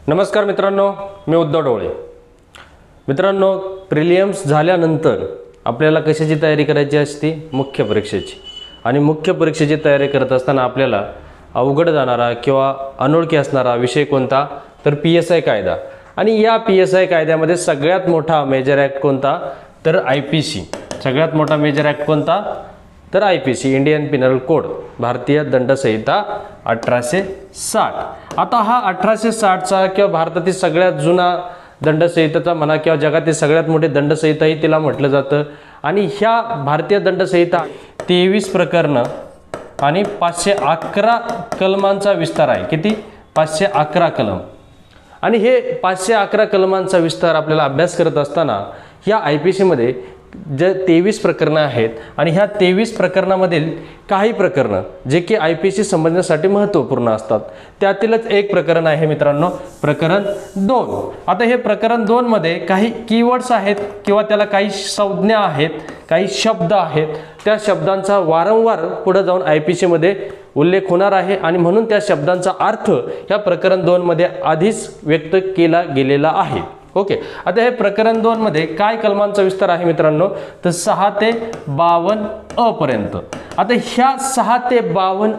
नमस्कार मित्रांनो, मी उद्धव ढवळे. मित्रांनो, प्रिलियम्स झाल्यानंतर आपल्याला कशाची तयारी करायची असते? मुख्य परीक्षेची. आणि मुख्य परीक्षेची तयारी करत असताना आपल्याला अवघड जाणारा किंवा अनोळखी असणारा विषय कोणता? तर PSI कायदा. आणि या PSI कायद्यामध्ये सगळ्यात मोठा मेजर ॲक्ट कोणता? तर IPC. सगळ्यात मोठा मेजर ॲक्ट कोणता? तर IPC, इंडियन पिनल कोड, भारतीय दंडसंहिता 1860. आता हा 1860चा किंवा भारतातील सगळ्यात जुना दंडसंहितेचा म्हणा किंवा जगातील सगळ्यात मोठी दंडसंहिताही तिला म्हटलं जातं. आणि ह्या भारतीय दंडसंहिता 23 प्रकरणं आणि 511 कलमांचा विस्तार आहे. किती? 511 कलम. आणि हे 511 कलमांचा विस्तार आपल्याला अभ्यास करत असताना ह्या IPCमध्ये जे 23 प्रकरणं आहेत आणि ह्या 23 प्रकरणामधील काही प्रकरणं जे की IPC समजण्यासाठी महत्त्वपूर्ण असतात, त्यातीलच एक प्रकरण आहे मित्रांनो, प्रकरण 2. आता हे प्रकरण 2 मध्ये काही कीवर्ड्स आहेत किंवा त्याला काही संज्ञा आहेत, काही शब्द आहेत. त्या शब्दांचा वारंवार पुढे जाऊन IPC मध्ये उल्लेख होणार आहे आणि म्हणून त्या शब्दांचा अर्थ ह्या प्रकरण 2 मध्ये आधीच व्यक्त केला गेलेला आहे. ओके. आता हे प्रकरण 2 मध्ये काय कलमांचा विस्तार आहे मित्रांनो? तर 6 ते 52 पर्यंत. आता ह्या 6 ते 52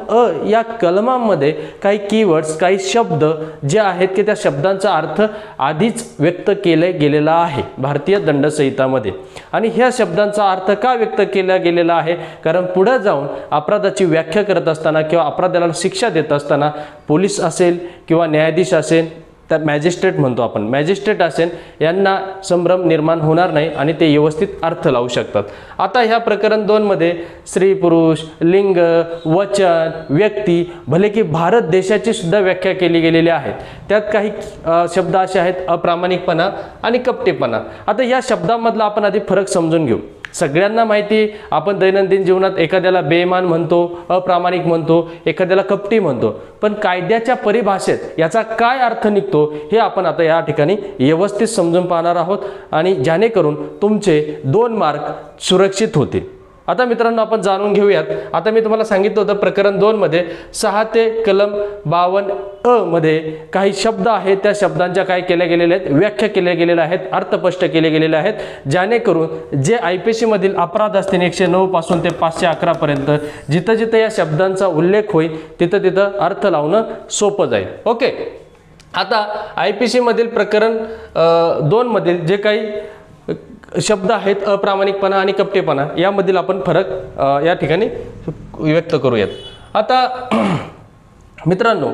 या कलमांमध्ये काही कीवर्ड्स, काही शब्द जे आहेत की त्या शब्दांचा अर्थ आधीच व्यक्त केले गेलेला आहे भारतीय दंडसंहितामध्ये. आणि ह्या शब्दांचा अर्थ का व्यक्त केला गेलेला आहे? कारण पुढे जाऊन अपराधाची व्याख्या करत असताना किंवा अपराधाला शिक्षा देत असताना पोलीस असेल किंवा न्यायाधीश असेल, तर मॅजिस्ट्रेट म्हणतो आपण, मॅजिस्ट्रेट असेल, यांना संभ्रम निर्माण होणार नाही आणि ते व्यवस्थित अर्थ लावू शकतात. आता ह्या प्रकरण 2 मध्ये स्त्री, पुरुष, लिंग, वचन, व्यक्ती, भले की भारत देशाची सुद्धा व्याख्या केली गेलेली आहे. त्यात काही शब्द असे आहेत अप्रामाणिकपणा आणि कपटीपणा. आता या शब्दांमधला आपण आधी फरक समजून घेऊ. सगळ्यांना माहिती, आपण दैनंदिन जीवनात एखाद्याला बेईमान म्हणतो, अप्रामाणिक म्हणतो, एखाद्याला कपटी म्हणतो. पण कायद्याच्या परिभाषेत याचा काय अर्थ निघतो हे आपण आता या ठिकाणी व्यवस्थित समजून पाहणार आहोत आणि जेणेकरून तुमचे 2 मार्क सुरक्षित होतील. आता मित्रांनो, आपण जाणून घेऊयात. आता मी तुम्हाला सांगितलं होतं प्रकरण 2 मध्ये 6 ते कलम 52 मध्ये काही शब्द आहेत, त्या शब्दांच्या काय केल्या गेलेल्या आहेत? व्याख्या केल्या गेलेल्या आहेत, अर्थ स्पष्ट केले गेलेले आहेत, जेणेकरून जे IPC मधील अपराध असतील 109 पासून ते 511 पर्यंत जिथं जिथं या शब्दांचा उल्लेख होईल तिथं तिथं अर्थ लावणं सोपं जाईल. ओके. आता IPC मधील प्रकरण 2 मधील जे काही शब्द आहेत अप्रामाणिकपणा आणि कपटीपणा, यामधील आपण फरक या ठिकाणी व्यक्त करूयात. आता मित्रांनो,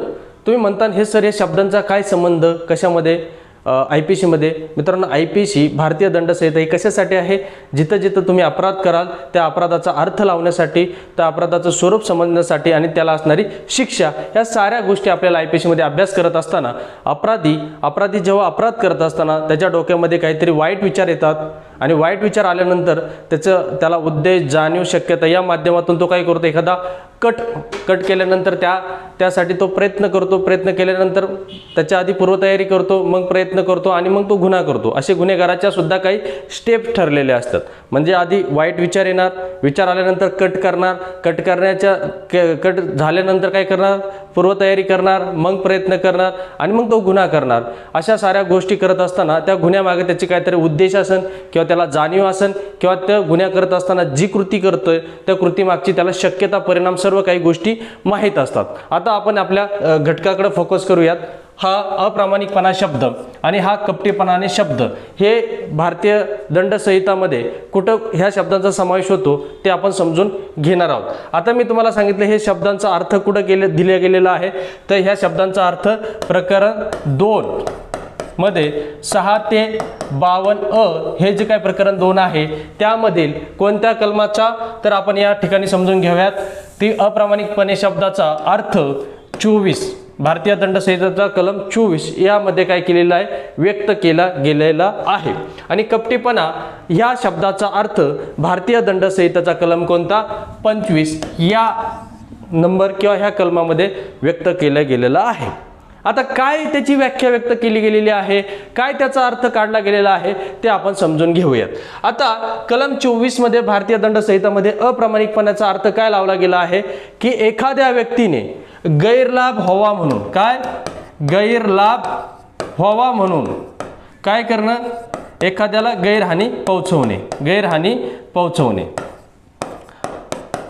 तुम्ही म्हणता हे सर या शब्दांचा काय संबंध कशामध्ये IPC मध्ये? मित्रांनो, IPC भारतीय दंडसंहिता ही कशासाठी आहे? जिथं जिथं तुम्ही अपराध कराल त्या अपराधाचा अर्थ लावण्यासाठी, त्या अपराधाचं स्वरूप समजण्यासाठी आणि त्याला असणारी शिक्षा, या साऱ्या गोष्टी आपल्याला IPC मध्ये अभ्यास करत असताना अपराधी जेव्हा अपराध करत असताना त्याच्या डोक्यामध्ये काहीतरी वाईट विचार येतात आणि वाईट विचार आल्यानंतर त्याला उद्देश, जाणीव, शक्यता या माध्यमातून तो काय करतो? एखादा कट केल्यानंतर त्यासाठी तो प्रयत्न करतो. प्रयत्न केल्यानंतर त्याच्या आधी पूर्वतयारी करतो, मग प्रयत्न करतो आणि मग तो गुन्हा करतो. असे गुन्हेगाराच्या सुद्धा काही स्टेप ठरलेले असतात. म्हणजे आधी वाईट विचार येणार, विचार आल्यानंतर कट करणार, कट झाल्यानंतर काय करणार? पूर्वतयारी करणार, मग प्रयत्न करणार आणि मग तो गुन्हा करणार. अशा साऱ्या गोष्टी करत असताना त्या गुन्ह्यामागे त्याची काहीतरी उद्देश असेल किंवा त्याला जाणीव असेल किंवा त्या गुन्हा करत असताना जी कृती करतोय त्या कृतीमागची त्याला शक्यता, परिणाम, सर्व काही गोष्टी माहीत असतात. आता आपण आपल्या घटकाकडे फोकस करूयात. हा अप्रामाणिकपणा शब्द आणि हा कपटीपणाने शब्द हे भारतीय दंडसंहितामध्ये कुठं ह्या शब्दांचा समावेश होतो ते आपण समजून घेणार आहोत. आता मी तुम्हाला सांगितलं हे शब्दांचा अर्थ कुठं दिला गेलेला आहे? तर ह्या शब्दांचा अर्थ प्रकरण 2 मध्ये 6 ते 52 हे जे काय प्रकरण 2 आहे त्यामधील कोणत्या कलमाचा? तर आपण या ठिकाणी समजून घेऊयात. ती अप्रामाणिकपणे शब्दाचा अर्थ 24 भारतीय दंडसंहितेचा कलम 24 यामध्ये काय केलेला आहे? व्यक्त केला गेलेला आहे. आणि कपटीपणा या शब्दाचा अर्थ भारतीय दंडसंहितेचा कलम कोणता? 25 या नंबर किंवा ह्या कलमामध्ये व्यक्त केला गेलेला आहे. आता काय त्याची व्याख्या व्यक्त केली गेलेली आहे, काय त्याचा अर्थ काढला गेलेला आहे ते आपण समजून घेऊयात. आता कलम 24 मध्ये भारतीय दंड संहितामध्ये अप्रामाणिकपणाचा अर्थ काय लावला गेला आहे की एखाद्या व्यक्तीने गैरलाभ व्हावा म्हणून, काय गैरलाभ व्हावा म्हणून काय करणं, एखाद्याला गैरहानी पोहोचवणे, गैरहानी पोहोचवणे,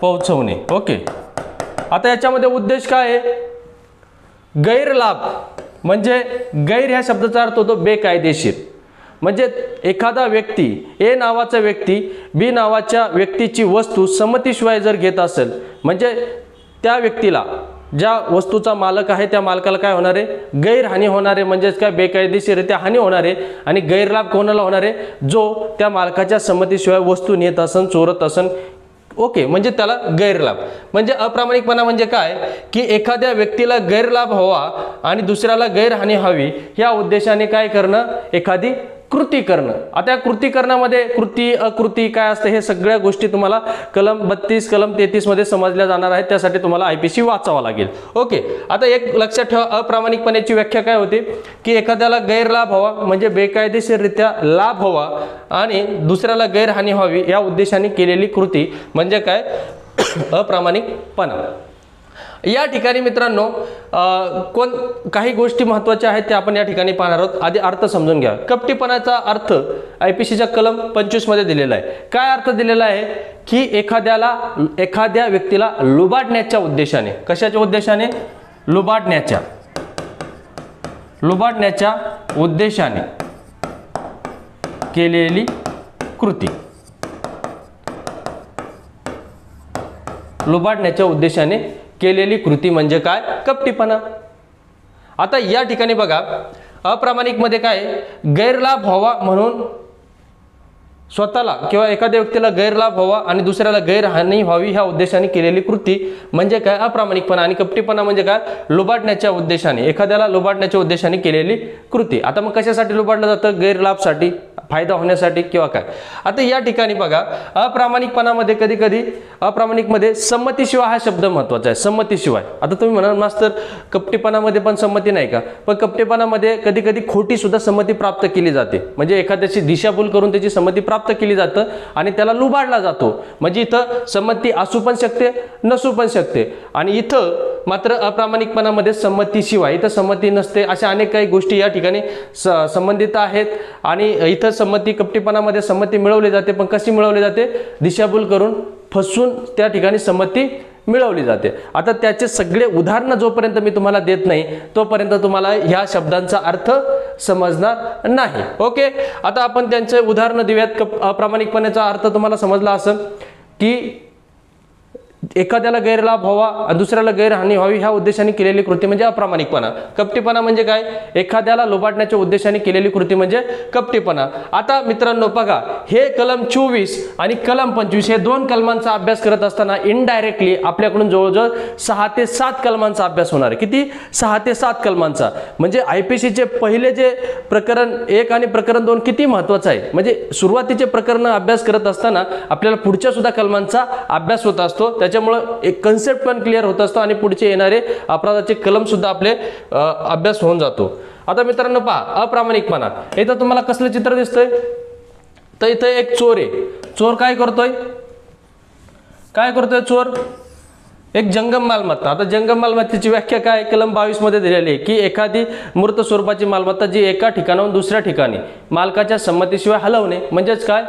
पोहोचवणे. ओके. आता याच्यामध्ये उद्देश काय आहे, गैरलाभ म्हणजे गैर ह्या शब्दाचा अर्थ होतो बेकायदेशीर. म्हणजे एखादा व्यक्ती, ए नावाचा व्यक्ती बी नावाच्या व्यक्तीची वस्तू संमतीशिवाय जर घेत असेल, म्हणजे त्या व्यक्तीला, ज्या वस्तूचा मालक आहे त्या मालकाला काय होणार आहे, गैरहानी होणार आहे. म्हणजेच काय, बेकायदेशीरित्या हानी होणार आहे. आणि गैरलाभ कोणाला होणार आहे, जो त्या मालकाच्या संमतीशिवाय वस्तू नेत असन, चोरत असन. ओके. म्हणजे त्याला गैरलाभ. म्हणजे अप्रामाणिकपणा म्हणजे काय की एखाद्या व्यक्तीला गैरलाभ व्हावा आणि दुसऱ्याला गैरहानी व्हावी ह्या उद्देशाने काय करणं, एखादी कृती करणं. आता या कृती करण्यामध्ये कृती अकृती काय असतं हे सगळ्या गोष्टी तुम्हाला कलम 32 कलम 33 मध्ये समजल्या जाणार आहेत. त्यासाठी तुम्हाला IPC वाचावा लागेल. ओके. आता एक लक्षात ठेवा, अप्रामाणिकपणाची व्याख्या काय होते की एखाद्याला गैरलाभ व्हावा म्हणजे बेकायदेशीररित्या लाभ व्हावा आणि दुसऱ्याला गैरहानी व्हावी या उद्देशाने केलेली कृती म्हणजे काय, अप्रामाणिकपणा. या ठिकाणी मित्रांनो काही गोष्टी महत्त्वाच्या आहेत त्या आपण या ठिकाणी पाहणार आहोत. आधी अर्थ समजून घ्या. कपटीपणाचा अर्थ IPCच्या कलम 25 मध्ये दिलेला आहे. काय अर्थ दिलेला आहे की एखाद्या व्यक्तीला लुबाडण्याच्या उद्देशाने, कशाच्या उद्देशाने, लुबाडण्याच्या उद्देशाने केलेली कृती, लुबाडण्याच्या उद्देशाने केलेली कृती म्हणजे काय, कपटीपणा. आता या ठिकाणी बघा, अप्रामाणिक मध्ये काय, गैरलाभ व्हावा म्हणून स्वतःला किंवा एखाद्या व्यक्तीला गैरलाभ व्हावा आणि दुसऱ्याला गैरहानी व्हावी ह्या उद्देशाने केलेली कृती म्हणजे काय, अप्रामाणिकपणा. आणि कपटीपणा म्हणजे काय, लुबाडण्याच्या उद्देशाने, एखाद्याला लुबाडण्याच्या उद्देशाने केलेली कृती. आता मग कशासाठी लुबाडलं जातं, गैरलाभसाठी, फायदा होण्यासाठी किंवा काय. आता या ठिकाणी बघा, अप्रामाणिकपणामध्ये कधी कधी अप्रामाणिकमध्ये संमतीशिवाय हा शब्द महत्वाचा आहे. संमतीशिवाय. आता तुम्ही म्हणाल मास्तर कपटीपणामध्ये पण संमती नाही का, पण कपटीपणामध्ये कधी कधी खोटी सुद्धा संमती प्राप्त केली जाते. म्हणजे एखाद्याची दिशाभूल करून त्याची संमती प्राप्त केली जातं आणि त्याला लुबाडला जातो. म्हणजे इथं संमती असू पण शकते, नसू पण शकते. आणि इथं मात्र अप्रामाणिकपणामध्ये संमतीशिवाय, इथं संमती नसते. अशा अनेक काही गोष्टी या ठिकाणी संबंधित आहेत. आणि इथं संमती, कपटीपणामध्ये संमती मिळवली जाते, पण कशी मिळवली जाते, दिशाभूल करून, फसवून त्या ठिकाणी संमती मिळवली जाते. आता त्याचे सगळे उदाहरणं जोपर्यंत मी तुम्हाला देत नाही तोपर्यंत तुम्हाला ह्या शब्दांचा अर्थ समजणार नाही. ओके. आता आपण त्यांचे उदाहरणं देऊयात. अप्रामाणिकपणाचा अर्थ तुम्हाला समजला असेल की एखाद्याला गैरलाभ व्हावा आणि दुसऱ्याला गैरहानी व्हावी ह्या उद्देशाने केलेली कृती म्हणजे अप्रामाणिकपणा. कपटीपणा म्हणजे काय, एखाद्याला लुबाडण्याच्या उद्देशाने केलेली कृती म्हणजे कपटीपणा. आता मित्रांनो बघा, हे कलम 24 आणि कलम 25 हे दोन कलमांचा अभ्यास करत असताना इनडायरेक्टली आपल्याकडून जवळजवळ 6 ते 7 कलमांचा अभ्यास होणार आहे. किती, 6 ते 7 कलमांचा. म्हणजे IPCचे पहिले जे प्रकरण 1 आणि प्रकरण 2 किती महत्वाचं आहे. म्हणजे सुरुवातीचे प्रकरण अभ्यास करत असताना आपल्याला पुढच्या सुद्धा कलमांचा अभ्यास होत असतो. त्याच्यामुळे एक कन्सेप्ट पण क्लिअर होत असतो आणि पुढचे येणारे अपराधाचे कलम सुद्धा आपले अभ्यास होऊन जातो. आता मित्रांनो पहा, अप्रामाणिकपणा. इथं तुम्हाला कसलं चित्र दिसतंय, तर इथं एक चोर आहे. चोर काय करतोय, चोर एक जंगम मालमत्ता. आता जंगम मालमत्तेची व्याख्या काय, कलम 22 मध्ये दिलेली आहे की एखादी मूर्त स्वरूपाची मालमत्ता जी एका ठिकाणाहून दुसऱ्या ठिकाणी मालकाच्या संमतीशिवाय हलवणे म्हणजेच काय,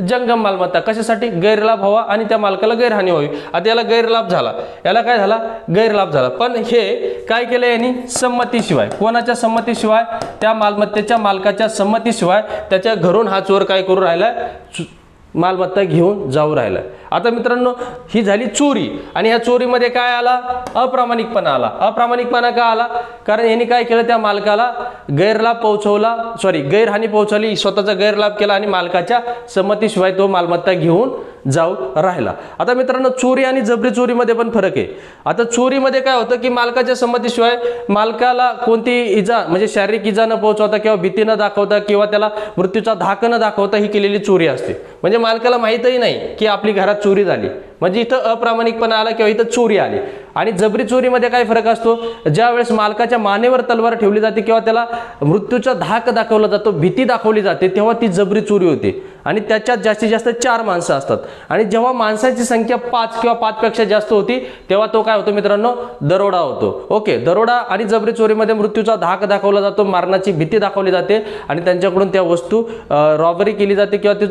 जंगम मालमत्ता. कशासाठी, गैरलाभ व्हावा आणि त्या मालकाला गैरहानी व्हावी. आता याला गैरलाभ झाला, याला काय झाला, गैरलाभ झाला. पण हे काय केलं यांनी, संमतीशिवाय, कोणाच्या संमतीशिवाय, त्या मालमत्तेच्या मालकाच्या संमतीशिवाय त्याच्या घरून हा चोर काय करू राहिला, मालमत्ता घेऊन जाऊ राहिला. आता मित्रांनो ही झाली चोरी आणि ह्या चोरीमध्ये काय आला, अप्रामाणिकपणा आला. अप्रामाणिकपणा का आला, कारण यांनी काय केलं, त्या मालकाला गैरलाभ पोहोचवला, गैरहानी पोहोचवली, स्वतःचा गैरलाभ केला आणि मालकाच्या संमतीशिवाय तो मालमत्ता घेऊन जाऊ राहिला. आता मित्रांनो चोरी आणि जबरी चोरीमध्ये पण फरक आहे. आता चोरीमध्ये काय होतं की मालकाच्या संमतीशिवाय मालकाला कोणती इजा म्हणजे शारीरिक इजा न पोहोचवता किंवा भीती न दाखवता किंवा त्याला मृत्यूचा धाक न दाखवता ही केलेली चोरी असते. म्हणजे मालकाला माहीतही नाही की आपली घरात चोरी झाली, म्हणजे इथं अप्रामाणिकपणा आला किंवा इथं चोरी आली. आणि जबरी चोरीमध्ये काय फरक असतो, ज्या वेळेस मालकाच्या मानेवर तलवार ठेवली जाते किंवा त्याला मृत्यूचा धाक दाखवला जातो, भीती दाखवली जाते, तेव्हा ती जबरी चोरी होते आणि त्याच्यात जास्तीत जास्त 4 माणसं असतात आणि जेव्हा माणसांची संख्या 5 किंवा 5 पेक्षा जास्त होती तेव्हा तो काय होतो मित्रांनो, दरोडा होतो. ओके, दरोडा आणि जबरी चोरीमध्ये मृत्यूचा धाक दाखवला जातो, मारण्याची भीती दाखवली जाते आणि त्यांच्याकडून त्या वस्तू रॉबरी केली जाते किंवा ते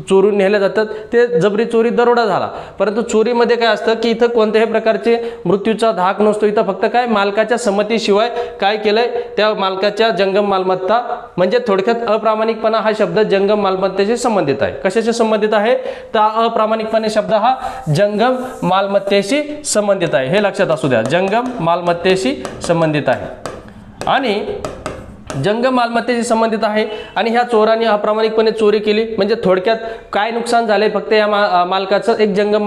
चोरून नेल्या जातात, ते जबरी चोरी दरोडा झाला. परंतु चोरीमध्ये काय असतं की इथं कोणत्याही प्रकारचे मृत्यूचा धाक नसतो, इथं फक्त काय मालकाच्या संमतीशिवाय काय केलंय, त्या मालकाच्या जंगम मालमत्ता म्हणजे थोडक्यात अप्रामाणिकपणा हा शब्द जंगम मालमत्तेशी संबंधित आहे. कशाशी संबंधित आहे, तर अप्रामाणिकपणे शब्द हा जंगम मालमत्तेशी संबंधित आहे, हे लक्षात असू द्या, जंगम मालमत्तेशी संबंधित आहे आणि जंगम मालमत्तेशी संबंधित आहे. आणि ह्या चोरांनी अप्रामाणिकपणे चोरी केली म्हणजे थोडक्यात काय नुकसान झाले, फक्त या मालकाचं एक जंगम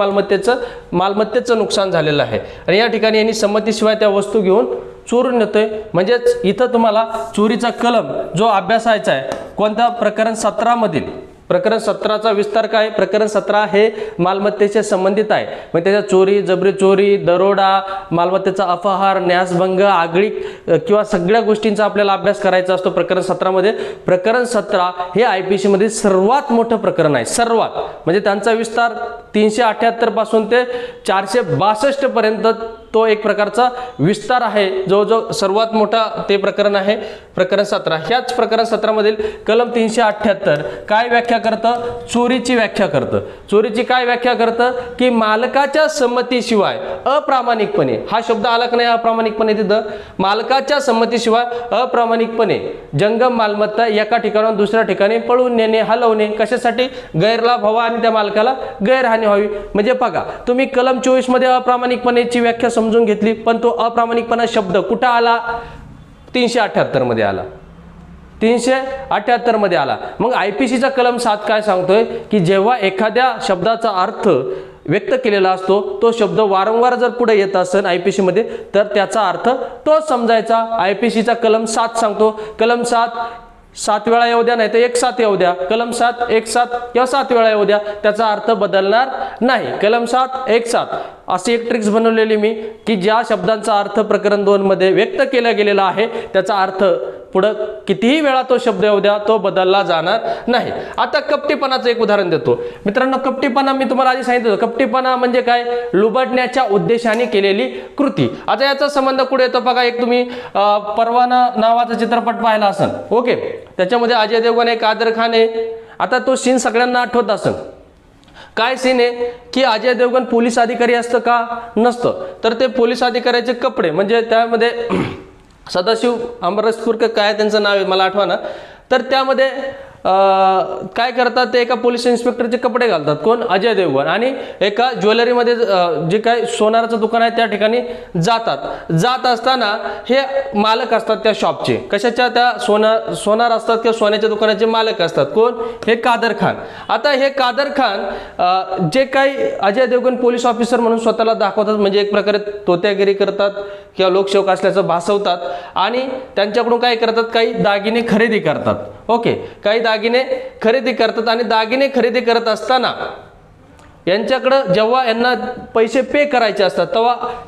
मालमत्तेचं नुकसान झालेलं आहे आणि या ठिकाणी यांनी संमतीशिवाय त्या वस्तू घेऊन चोरून नेतोय. म्हणजेच इथं तुम्हाला चोरीचा कलम जो अभ्यासायचा आहे कोणत्या प्रकरण 17 मधील, प्रकरण 17चा विस्तार काय, प्रकरण 17 हे मालमत्तेशी संबंधित आहे. मग त्याच्यात चोरी, जबरी चोरी, दरोडा, मालमत्तेचा अपहार, न्यासभंग, आगळीक किंवा सगळ्या गोष्टींचा आपल्याला अभ्यास करायचा असतो प्रकरण 17 मध्ये. प्रकरण 17 हे IPC मध्ये सर्वात मोठं प्रकरण आहे, सर्वात म्हणजे त्यांचा विस्तार 378 पासून ते 462 पर्यंत तो एक प्रकारचा विस्तार आहे, जो सर्वात मोठा ते प्रकरण आहे प्रकरण 17. ह्याच प्रकरण 17 मधील कलम 378 काय व्याख्या करतं, चोरीची व्याख्या करतं. चोरीची काय व्याख्या करतं की मालकाच्या संमतीशिवाय अप्रामाणिकपणे, हा शब्द आला की नाही अप्रामाणिकपणे, तिथं मालकाच्या संमतीशिवाय अप्रामाणिकपणे जंगम मालमत्ता एका ठिकाणाहून दुसऱ्या ठिकाणी पळवून नेणे, हलवणे, कशासाठी, गैरलाभ व्हावा आणि त्या मालकाला गैरहानी व्हावी. म्हणजे बघा तुम्ही कलम 24 मध्ये अप्रामाणिकपणेची व्याख्या समजून घेतली, पण तो अप्रामाणिकपणा शब्द कुठं आला, 378 मध्ये आला, 378 मध्ये आला. मग IPCचा कलम 7 काय सांगतोय की जेव्हा एखाद्या शब्दाचा अर्थ व्यक्त केलेला असतो, तो शब्द वारंवार जर पुढे येत असेल IPC मध्ये तर त्याचा अर्थ तोच समजायचा. IPCचा कलम 7 सांगतो, कलम 7 वेळा येऊ द्या, नाही तर 1 7 येऊ द्या, कलम 7 1 7 किंवा 7 वेळा येऊ द्या, त्याचा अर्थ बदलणार नाही. कलम 7 1 7 अशी एक ट्रिक्स बनवलेली मी की ज्या शब्दांचा अर्थ प्रकरण 2 मध्ये व्यक्त केला गेलेला आहे त्याचा अर्थ पुढे कितीही वेळा तो शब्द येऊ द्या तो बदलला जाणार नाही. आता कपटीपणाचं एक उदाहरण देतो मित्रांनो. कपटीपणा मी तुम्हाला आधी सांगितलं होतं, कपटीपणा म्हणजे काय, लुबाडण्याच्या उद्देशाने केलेली कृती. आता याचा संबंध कुठे येतो बघा, एक तुम्ही परवाना नावाचा चित्रपट पाहिला असेल, ओके, त्याच्यामध्ये अजय देवगण आहे, कादर खान आहे. आता तो सीन सगळ्यांना आठवत असेल. काय सीन आहे की अजय देवगण पोलीस अधिकारी असतं का, नसतं, तर ते पोलीस अधिकाऱ्याचे कपडे म्हणजे त्यामध्ये सदाशिव अमरसपूरकर काय त्यांचं नाव आहे मला आठवा ना, तर त्यामध्ये काय करतात ते एका पोलीस इन्स्पेक्टरचे कपडे घालतात, कोण, अजय देवगण, आणि एका ज्वेलरीमध्ये जे काय सोनाराचं दुकान आहे त्या ठिकाणी जात असताना हे मालक असतात त्या शॉपचे, कशाच्या, त्या सोनार असतात किंवा सोन्याच्या दुकानाचे मालक असतात, कोण, हे कादर खान. आता हे कादर खान जे काही अजय देवगण पोलीस ऑफिसर म्हणून स्वतःला दाखवतात, म्हणजे एक प्रकारे तोत्यागिरी करतात किंवा लोकसेवक असल्याचं भासवतात आणि त्यांच्याकडून काय करतात, काही दागिने खरेदी करतात. ओके, काही दागिने खरेदी करतात आणि दागिने खरेदी करत असताना यांच्याकडं जेव्हा यांना पैसे पे करायचे असतात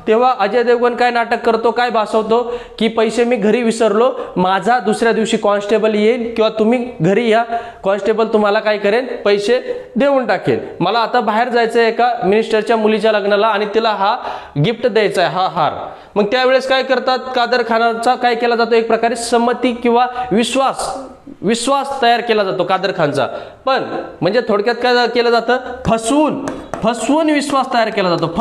तेव्हा अजय देवगण काय नाटक करतो, काय भासवतो की पैसे मी घरी विसरलो, माझा दुसऱ्या दिवशी कॉन्स्टेबल येईल किंवा तुम्ही घरी या, कॉन्स्टेबल तुम्हाला काय करेन, पैसे देऊन टाकेल, मला आता बाहेर जायचं आहे एका मिनिस्टरच्या मुलीच्या लग्नाला आणि तिला हा गिफ्ट द्यायचा आहे, हा हार. मग त्यावेळेस काय करतात, कादर खानाचा काय केला जातो, एक प्रकारे संमती किंवा विश्वास तयार केला जातो कादर खानचा. पण म्हणजे थोडक्यात काय केलं जातं, फसवून विश्वास तयार केला जातो,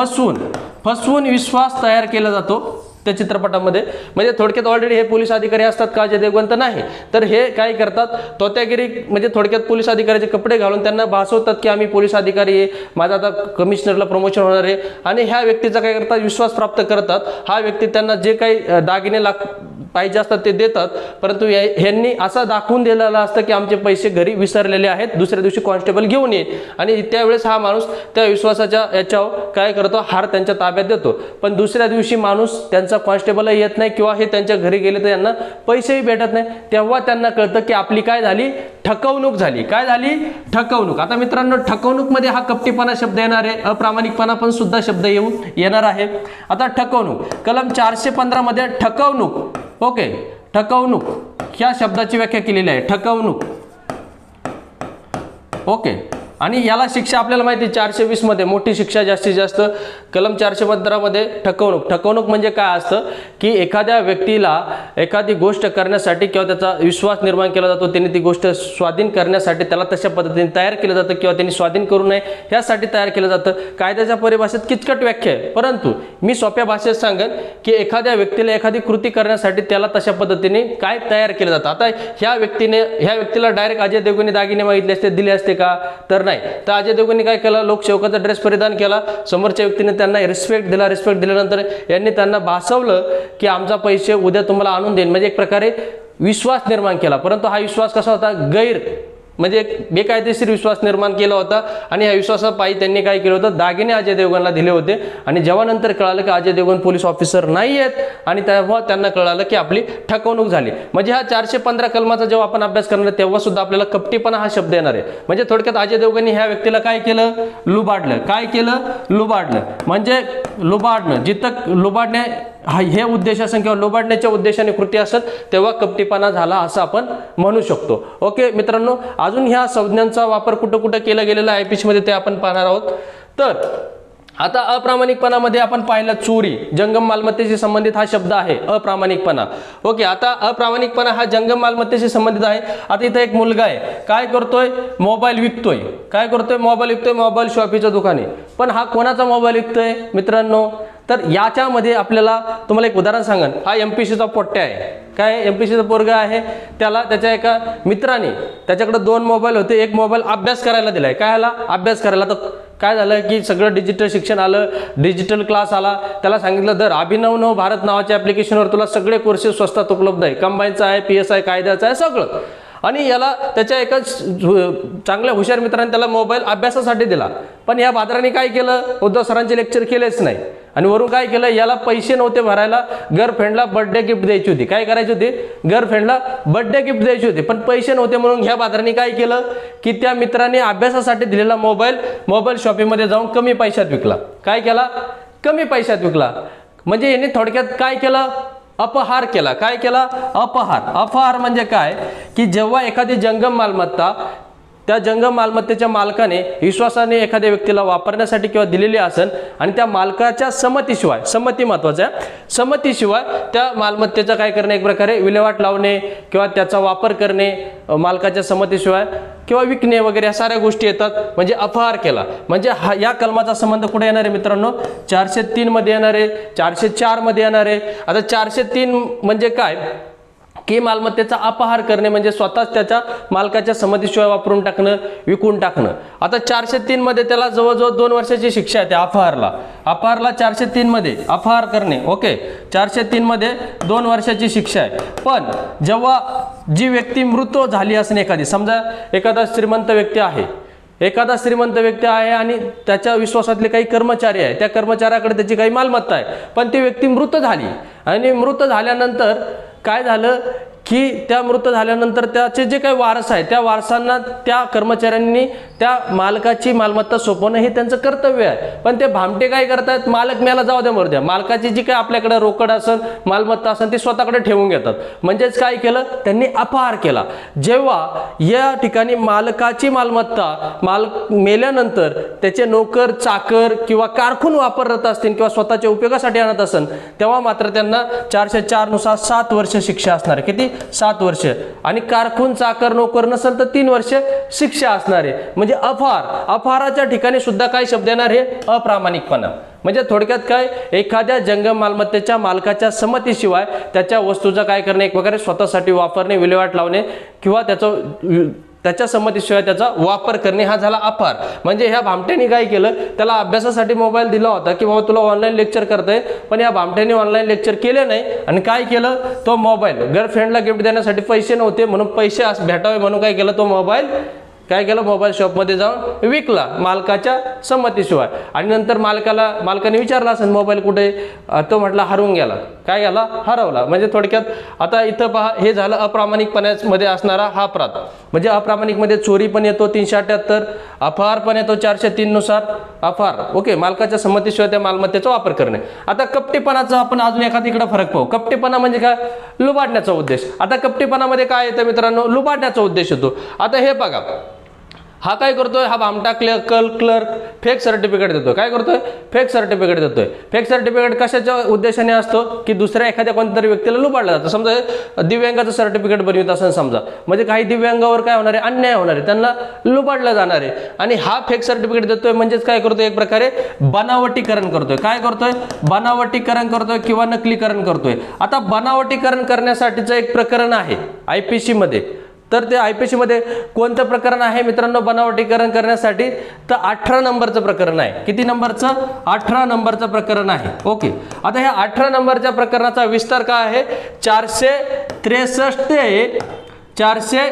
फसवून विश्वास तयार केला जातो त्या चित्रपटामध्ये. म्हणजे थोडक्यात ऑलरेडी हे पोलीस अधिकारी असतात का अजय देवगण, तर नाही, तर हे काय करतात, तोत्यागिरी म्हणजे थोडक्यात पोलीस अधिकाऱ्याचे कपडे घालून त्यांना भासवतात की आम्ही पोलीस अधिकारी आहे, माझा आता कमिशनरला प्रमोशन होणार आहे, आणि ह्या व्यक्तीचा काय करतात, विश्वास प्राप्त करतात. हा व्यक्ती त्यांना जे काही दागिने पाहिजे असतात ते देतात, परंतु ह्यांनी असं दाखवून दिलेलं असतं की आमचे पैसे घरी विसरलेले आहेत, दुसऱ्या दिवशी कॉन्स्टेबल घेऊन येईल, आणि त्यावेळेस हा माणूस त्या विश्वासाच्या याच्यावर काय करतो, हार त्यांच्या ताब्यात देतो. पण दुसऱ्या दिवशी माणूस त्यांचा कॉन्स्टेबलही येत नाही किंवा हे त्यांच्या घरी गेले तर यांना पैसेही भेटत नाही. तेव्हा त्यांना कळतं की आपली काय झाली, ठकवणूक झाली. काय झाली, ठकवणूक. आता मित्रांनो, ठकवणूक मध्ये हा कपटीपणा शब्द येणार आहे, अप्रामाणिकपणा पण सुद्धा शब्द येणार आहे. आता ठकवणूक, कलम 415 मध्ये ठकवणूक, ओके, ठकवणूक ह्या शब्दाची व्याख्या केलेली आहे, ठकवणूक, ओके. आणि याला शिक्षा आपल्याला माहिती आहे 420 मध्ये मोठी शिक्षा जास्तीत जास्त, कलम 415 मध्ये ठकवणूक. ठकवणूक म्हणजे काय असतं की एखाद्या व्यक्तीला एखादी गोष्ट करण्यासाठी किंवा त्याचा विश्वास निर्माण केला जातो, त्याने ती गोष्ट स्वाधीन करण्यासाठी त्याला तशा पद्धतीने तयार केलं जातं किंवा त्यांनी स्वाधीन करू नये यासाठी तयार केलं जातं. कायद्याच्या परिभाषेत किचकट व्याख्या आहे, परंतु मी सोप्या भाषेत सांगेन की एखाद्या व्यक्तीला एखादी कृती करण्यासाठी त्याला तशा पद्धतीने काय तयार केलं जातं. आता ह्या व्यक्तीला डायरेक्ट अजय देवगणने दागिने मागितले असते, दिले असते का, तर नाही. तर अजय देवगणने काय केलं, लोकसेवकाचा ड्रेस परिधान केला, समोरच्या व्यक्तीने त्यांना रिस्पेक्ट दिला. रिस्पेक्ट दिल्यानंतर यांनी त्यांना भासवलं की आमचा पैसे उद्या तुम्हाला आणून देईन, म्हणजे एक प्रकारे विश्वास निर्माण केला. परंतु हा विश्वास कसा होता, म्हणजे एक बेकायदेशीर विश्वास निर्माण केला होता. आणि ह्या विश्वासापायी त्यांनी काय केलं होतं, दागिने अजय देवगणला दिले होते. आणि जेव्हा नंतर कळालं की अजय देवगण पोलीस ऑफिसर नाही आहेत, आणि तेव्हा त्यांना कळालं की आपली ठकवणूक झाली. म्हणजे हा 415 कलमाचा जेव्हा आपण अभ्यास करणार तेव्हा सुद्धा आपल्याला कपटीपणा हा शब्द येणार आहे. म्हणजे थोडक्यात अजय देवगणने ह्या व्यक्तीला काय केलं, लुबाडलं. काय केलं, लुबाडलं. म्हणजे लुबाडणं, जिथं लुबाडणे हे उद्देश असेल किंवा लुबाडण्याच्या उद्देशाने कृती असेल तेव्हा कपटीपणा झाला असं आपण म्हणू शकतो. ओके मित्रांनो, अजून ह्या संज्ञांचा वापर कुठं कुठं केला गेलेला आहे IPC मध्ये ते आपण पाहणार आहोत. तर आता अप्रामाणिकपणामध्ये आपण पाहिलं, चोरी, जंगम मालमत्तेशी संबंधित हा शब्द आहे अप्रामाणिकपणा. ओके, आता अप्रामाणिकपणा हा जंगम मालमत्तेशी संबंधित आहे. आता इथं एक मुलगा आहे, काय करतोय, मोबाईल विकतोय. काय करतोय, मोबाईल विकतोय, मोबाईल शॉपीचं दुकान आहे. पण हा कोणाचा मोबाईल विकतोय मित्रांनो, तर याच्यामध्ये आपल्याला तुम्हाला एक उदाहरण सांगन, हा MPCचा पोट्ट्या आहे. काय, MPCचा पोरगा आहे, त्याला त्याच्या एका मित्राने त्याच्याकडे 2 मोबाईल होते, एक मोबाईल अभ्यास करायला दिलाय. काय आला, अभ्यास करायला. तर काय झालं की सगळं डिजिटल शिक्षण आलं, डिजिटल क्लास आला. त्याला सांगितलं दर अभिनव नव भारत नावाच्या ॲप्लिकेशनवर तुला सगळे कोर्सेस स्वस्तात उपलब्ध आहे, कंबाईनचा आहे, PSI कायद्याचा आहे, सगळं. आणि याला त्याच्या एका चांगल्या हुशार मित्राने त्याला मोबाईल अभ्यासासाठी दिला. पण या बाजाराने काय केलं, उद्धव सरांचे लेक्चर केलेच नाही. आणि वरून काय केलं, याला पैसे नव्हते भरायला, गर्लफ्रेंडला बर्थडे गिफ्ट द्यायची होती. काय करायची होती, गर्लफ्रेंडला बर्थडे गिफ्ट द्यायची होती, पण पैसे नव्हते. म्हणून ह्या बाजाराने काय केलं की त्या मित्राने अभ्यासासाठी दिलेला मोबाईल शॉपिंगमध्ये जाऊन कमी पैशात विकला. काय केला, कमी पैशात विकला. म्हणजे याने थोडक्यात काय केलं, अपहार केला. काय केला, अपहार म्हणजे काय की जेव्हा एखादी जंगम मालमत्ता त्या जंगम मालमत्तेच्या मालकाने विश्वासाने एखाद्या व्यक्तीला वापरण्यासाठी किंवा दिलेली असेल आणि त्या मालकाच्या संमतीशिवाय, संमती महत्वाचं आहे, संमतीशिवाय त्या मालमत्तेचा काय करणे, एक प्रकारे विल्हेवाट लावणे किंवा त्याचा वापर करणे मालकाच्या संमतीशिवाय किंवा विकणे वगैरे या साऱ्या गोष्टी येतात. म्हणजे अपहार केला. म्हणजे या कलमाचा संबंध कुठे येणार आहे मित्रांनो, 403 मध्ये येणार आहे, 404 मध्ये येणार आहे. आता 403 म्हणजे काय की मालमत्तेचा अपहार करणे, म्हणजे स्वतःच त्याच्या मालकाच्या संमतीशिवाय वापरून टाकणं, विकून टाकणं. आता 403 मध्ये त्याला जवळजवळ 2 वर्षाची शिक्षा आहे. त्या अपहारला 403 मध्ये अपहार करणे, ओके, 403 मध्ये 2 वर्षाची शिक्षा आहे. पण जेव्हा जी व्यक्ती मृत झाली असेल एखादी, समजा एखादा श्रीमंत व्यक्ती आहे आणि त्याच्या विश्वासातले काही कर्मचारी आहे, त्या कर्मचाऱ्याकडे त्याची काही मालमत्ता आहे, पण ती व्यक्ती मृत झाली. आणि मृत झाल्यानंतर काय झालं की त्या मृत झाल्यानंतर त्याचे जे काही वारस आहे त्या वारसांना त्या कर्मचाऱ्यांनी त्या मालकाची मालमत्ता सोपवणं हे त्यांचं कर्तव्य आहे. पण ते भामटे काय करतात, मालक मेला जाऊ द्या मरू द्या, मालकाची जी काही आपल्याकडे रोकड असेल, मालमत्ता असेल ती स्वतःकडे ठेवून घेतात. म्हणजेच काय केलं, त्यांनी अपहार केला. जेव्हा या ठिकाणी मालकाची मालमत्ता मालक मेल्यानंतर त्याचे नोकर चाकर किंवा कारकून वापरत असतील किंवा स्वतःच्या उपयोगासाठी आणत असेल, तेव्हा मात्र त्यांना 404 नुसार 7 वर्ष शिक्षा असणार. किती, 7 वर्ष. आणि कारकून चाकर नोकर नसेल तर 3 वर्ष शिक्षा असणार आहे. म्हणजे अपहाराच्या ठिकाणी सुद्धा काय शब्द येणार, हे अप्रामाणिकपणा. म्हणजे थोडक्यात काय, एखाद्या जंगम मालमत्तेच्या मालकाच्या संमतीशिवाय त्याच्या वस्तूचा काय करणे, एक प्रकारे स्वतःसाठी वापरणे, विल्हेवाट लावणे किंवा त्याच्या संमतीशिवाय त्याचा वापर करणे हा झाला अपहार. म्हणजे ह्या भामट्याने काय केलं, त्याला अभ्यासासाठी मोबाईल दिला होता की बाबा तुला ऑनलाईन लेक्चर करताय, पण या भामट्याने ऑनलाईन लेक्चर केले नाही आणि काय केलं, तो मोबाईल गर्लफ्रेंडला गिफ्ट देण्यासाठी पैसे नव्हते म्हणून पैसे भेटावे म्हणून काय केलं, तो मोबाईल काय केलं, मोबाईल शॉपमध्ये जाऊन विकला मालकाच्या संमतीशिवाय. आणि नंतर मालकाने विचारला असेल मोबाईल कुठे, तो म्हटला हरवून गेला. काय गेला, हरवला. म्हणजे थोडक्यात आता इथं पहा, हे झालं अप्रामाणिकपणामध्ये असणारा हा अपराध. म्हणजे अप्रामाणिकमध्ये चोरी पण येतो 378, अपहार पण येतो 403 नुसार अपहार. ओके, मालकाच्या संमतीशिवाय त्या मालमत्तेचा वापर करणे. आता कपटीपणाचा आपण अजून एखादा इकडे फरक पाहू. कपटीपणा म्हणजे काय, लुबाडण्याचा उद्देश. आता कपटीपणामध्ये काय येतं मित्रांनो, लुबाडण्याचा उद्देश येतो. आता हे बघा, हा काय करतोय, हा भामटा क्लर्क फेक सर्टिफिकेट देतोय. काय करतोय, फेक सर्टिफिकेट देतोय. फेक सर्टिफिकेट कशाच्या उद्देशाने असतो की दुसऱ्या एखाद्या कोणत्यातरी व्यक्तीला लुबाडलं जातं. समजा दिव्यांगाचं सर्टिफिकेट बनवित असेल समजा, म्हणजे काही दिव्यांगावर काय होणार आहे, अन्याय होणार आहे, त्यांना लुबाडलं जाणार आहे. आणि हा फेक सर्टिफिकेट देतोय म्हणजेच काय करतोय, एक प्रकारे बनावटीकरण करतोय. काय करतोय, बनावटीकरण करतोय किंवा नकलीकरण करतोय. आता बनावटीकरण करण्यासाठीचं एक प्रकरण आहे IPC मध्ये. तर ते IPC मध्ये कोणतं प्रकरण आहे मित्रांनो बनावटीकरण करण्यासाठी, तर 18 नंबरचं प्रकरण आहे. किती नंबरचं, 18 नंबरचं प्रकरण आहे. ओके, आता ह्या 18 नंबरच्या प्रकरणाचा विस्तार काय आहे, 463 ते 400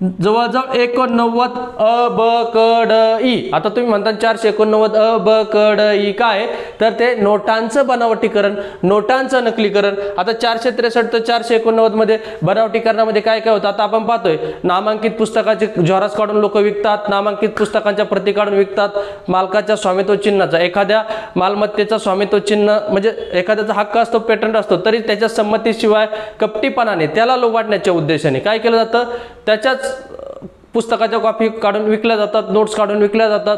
जवळजवळ 89 अ ब क ड ई. आता तुम्ही म्हणता 489 अ ब क ड ई काय, तर ते नोटांचं बनावटीकरण, नोटांचं नकलीकरण. आता 463 ते 489 मध्ये बनावटीकरणामध्ये काय काय होतं, आता आपण पाहतोय नामांकित पुस्तकाचे झेरॉक्स काढून लोक विकतात, नामांकित पुस्तकांच्या प्रती काढून विकतात. मालकाच्या स्वामित्व चिन्हाचा, एखाद्या मालमत्तेचा स्वामित्व चिन्ह म्हणजे एखाद्याचा हक्क असतो, पेटंट असतो, तरी त्याच्या संमतीशिवाय कपटीपणाने त्याला लुबाडण्याच्या उद्देशाने काय केलं जातं, त्याच्याच पुस्तकाच्या कॉपी काढून विकल्या जातात, नोट्स काढून विकल्या जातात.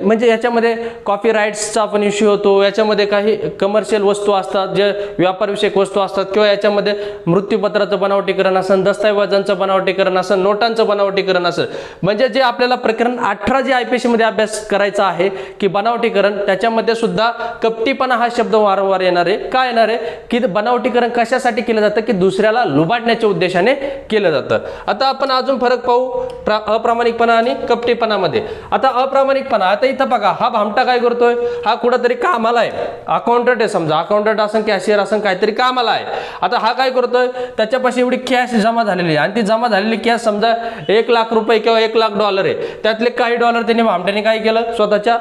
म्हणजे याच्यामध्ये कॉपी राईट्सचा पण इश्यू होतो. याच्यामध्ये काही कमर्शियल वस्तू असतात, जे व्यापारविषयक वस्तू असतात, किंवा याच्यामध्ये मृत्यूपत्राचं बनावटीकरण असेल, दस्तऐवजांचं बनावटीकरण असेल, नोटांचं बनावटीकरण असेल. म्हणजे जे आपल्याला प्रकरण 18 जे IPC मध्ये अभ्यास करायचा आहे की बनावटीकरण, त्याच्यामध्ये सुद्धा कपटीपणा हा शब्द वारंवार येणार आहे. काय येणार आहे की बनावटीकरण कशासाठी केलं जातं, की दुसऱ्याला लुबाडण्याच्या उद्देशाने केलं जातं. आता आपण अजून फरक पाहू अप्रामाणिकपणा आणि कपटीपणामध्ये. आता अप्रामाणिकपणा, आता इथं बघा, हा भामटा काय करतोय, हा कुठंतरी कामाला आहे, अकाउंटंट आहे समजा, अकाउंटंट असं कॅशियर असं काहीतरी कामाला आहे. आता हा काय करतोय, त्याच्यापाशी एवढी कॅश जमा झालेली आहे आणि ती जमा झालेली कॅश समजा 1 लाख रुपये किंवा 1 लाख डॉलर आहे. त्यातले काही डॉलर त्याने भामट्याने काय केलं, स्वतःच्या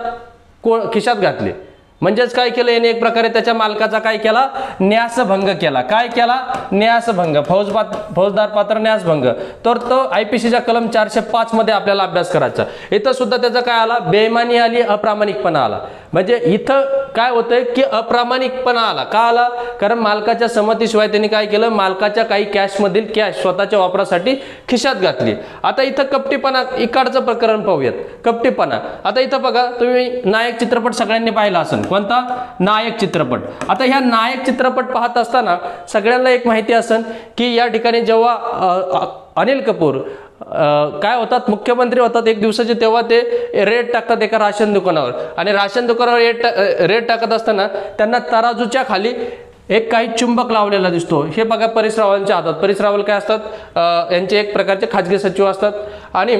खिशात घातले. म्हणजेच काय केलं याने, एक प्रकारे त्याच्या मालकाचा काय केला, न्यासभंग केला. काय केला, न्यासभंग, फौजदार पात्र न्यासभंग. तर तो IPCच्या कलम 405 मध्ये आपल्याला अभ्यास करायचा. इथं सुद्धा त्याचा काय आला, बेईमानी आली, अप्रामाणिकपणा आला. म्हणजे इथं काय होतंय की अप्रामाणिकपणा आला. का आला, कारण मालकाच्या संमतीशिवाय त्यांनी काय केलं, मालकाच्या काही कॅशमधील कॅश स्वतःच्या वापरासाठी खिशात घातली. आता इथं कपटीपणा, इकडचं प्रकरण पाहूयात, कपटीपणा. आता इथं बघा, तुम्ही नायक चित्रपट सगळ्यांनी पाहिला असेल, कोणता, नायक चित्रपट. आता ह्या नायक चित्रपट पाहत असताना सगळ्यांना एक माहिती असेल की या ठिकाणी जेव्हा अनिल कपूर काय होतात, मुख्यमंत्री होतात एक दिवसाचे, तेव्हा ते रेट टाकतात एका राशन दुकानावर. आणि राशन दुकानावर रेट टाकत असताना त्यांना तराजूच्या खाली एक काही चुंबक लावलेला दिसतो. हे बघा परेश रावलांच्या हातात. परेश रावल काय असतात, यांचे एक प्रकारचे खाजगी सचिव असतात आणि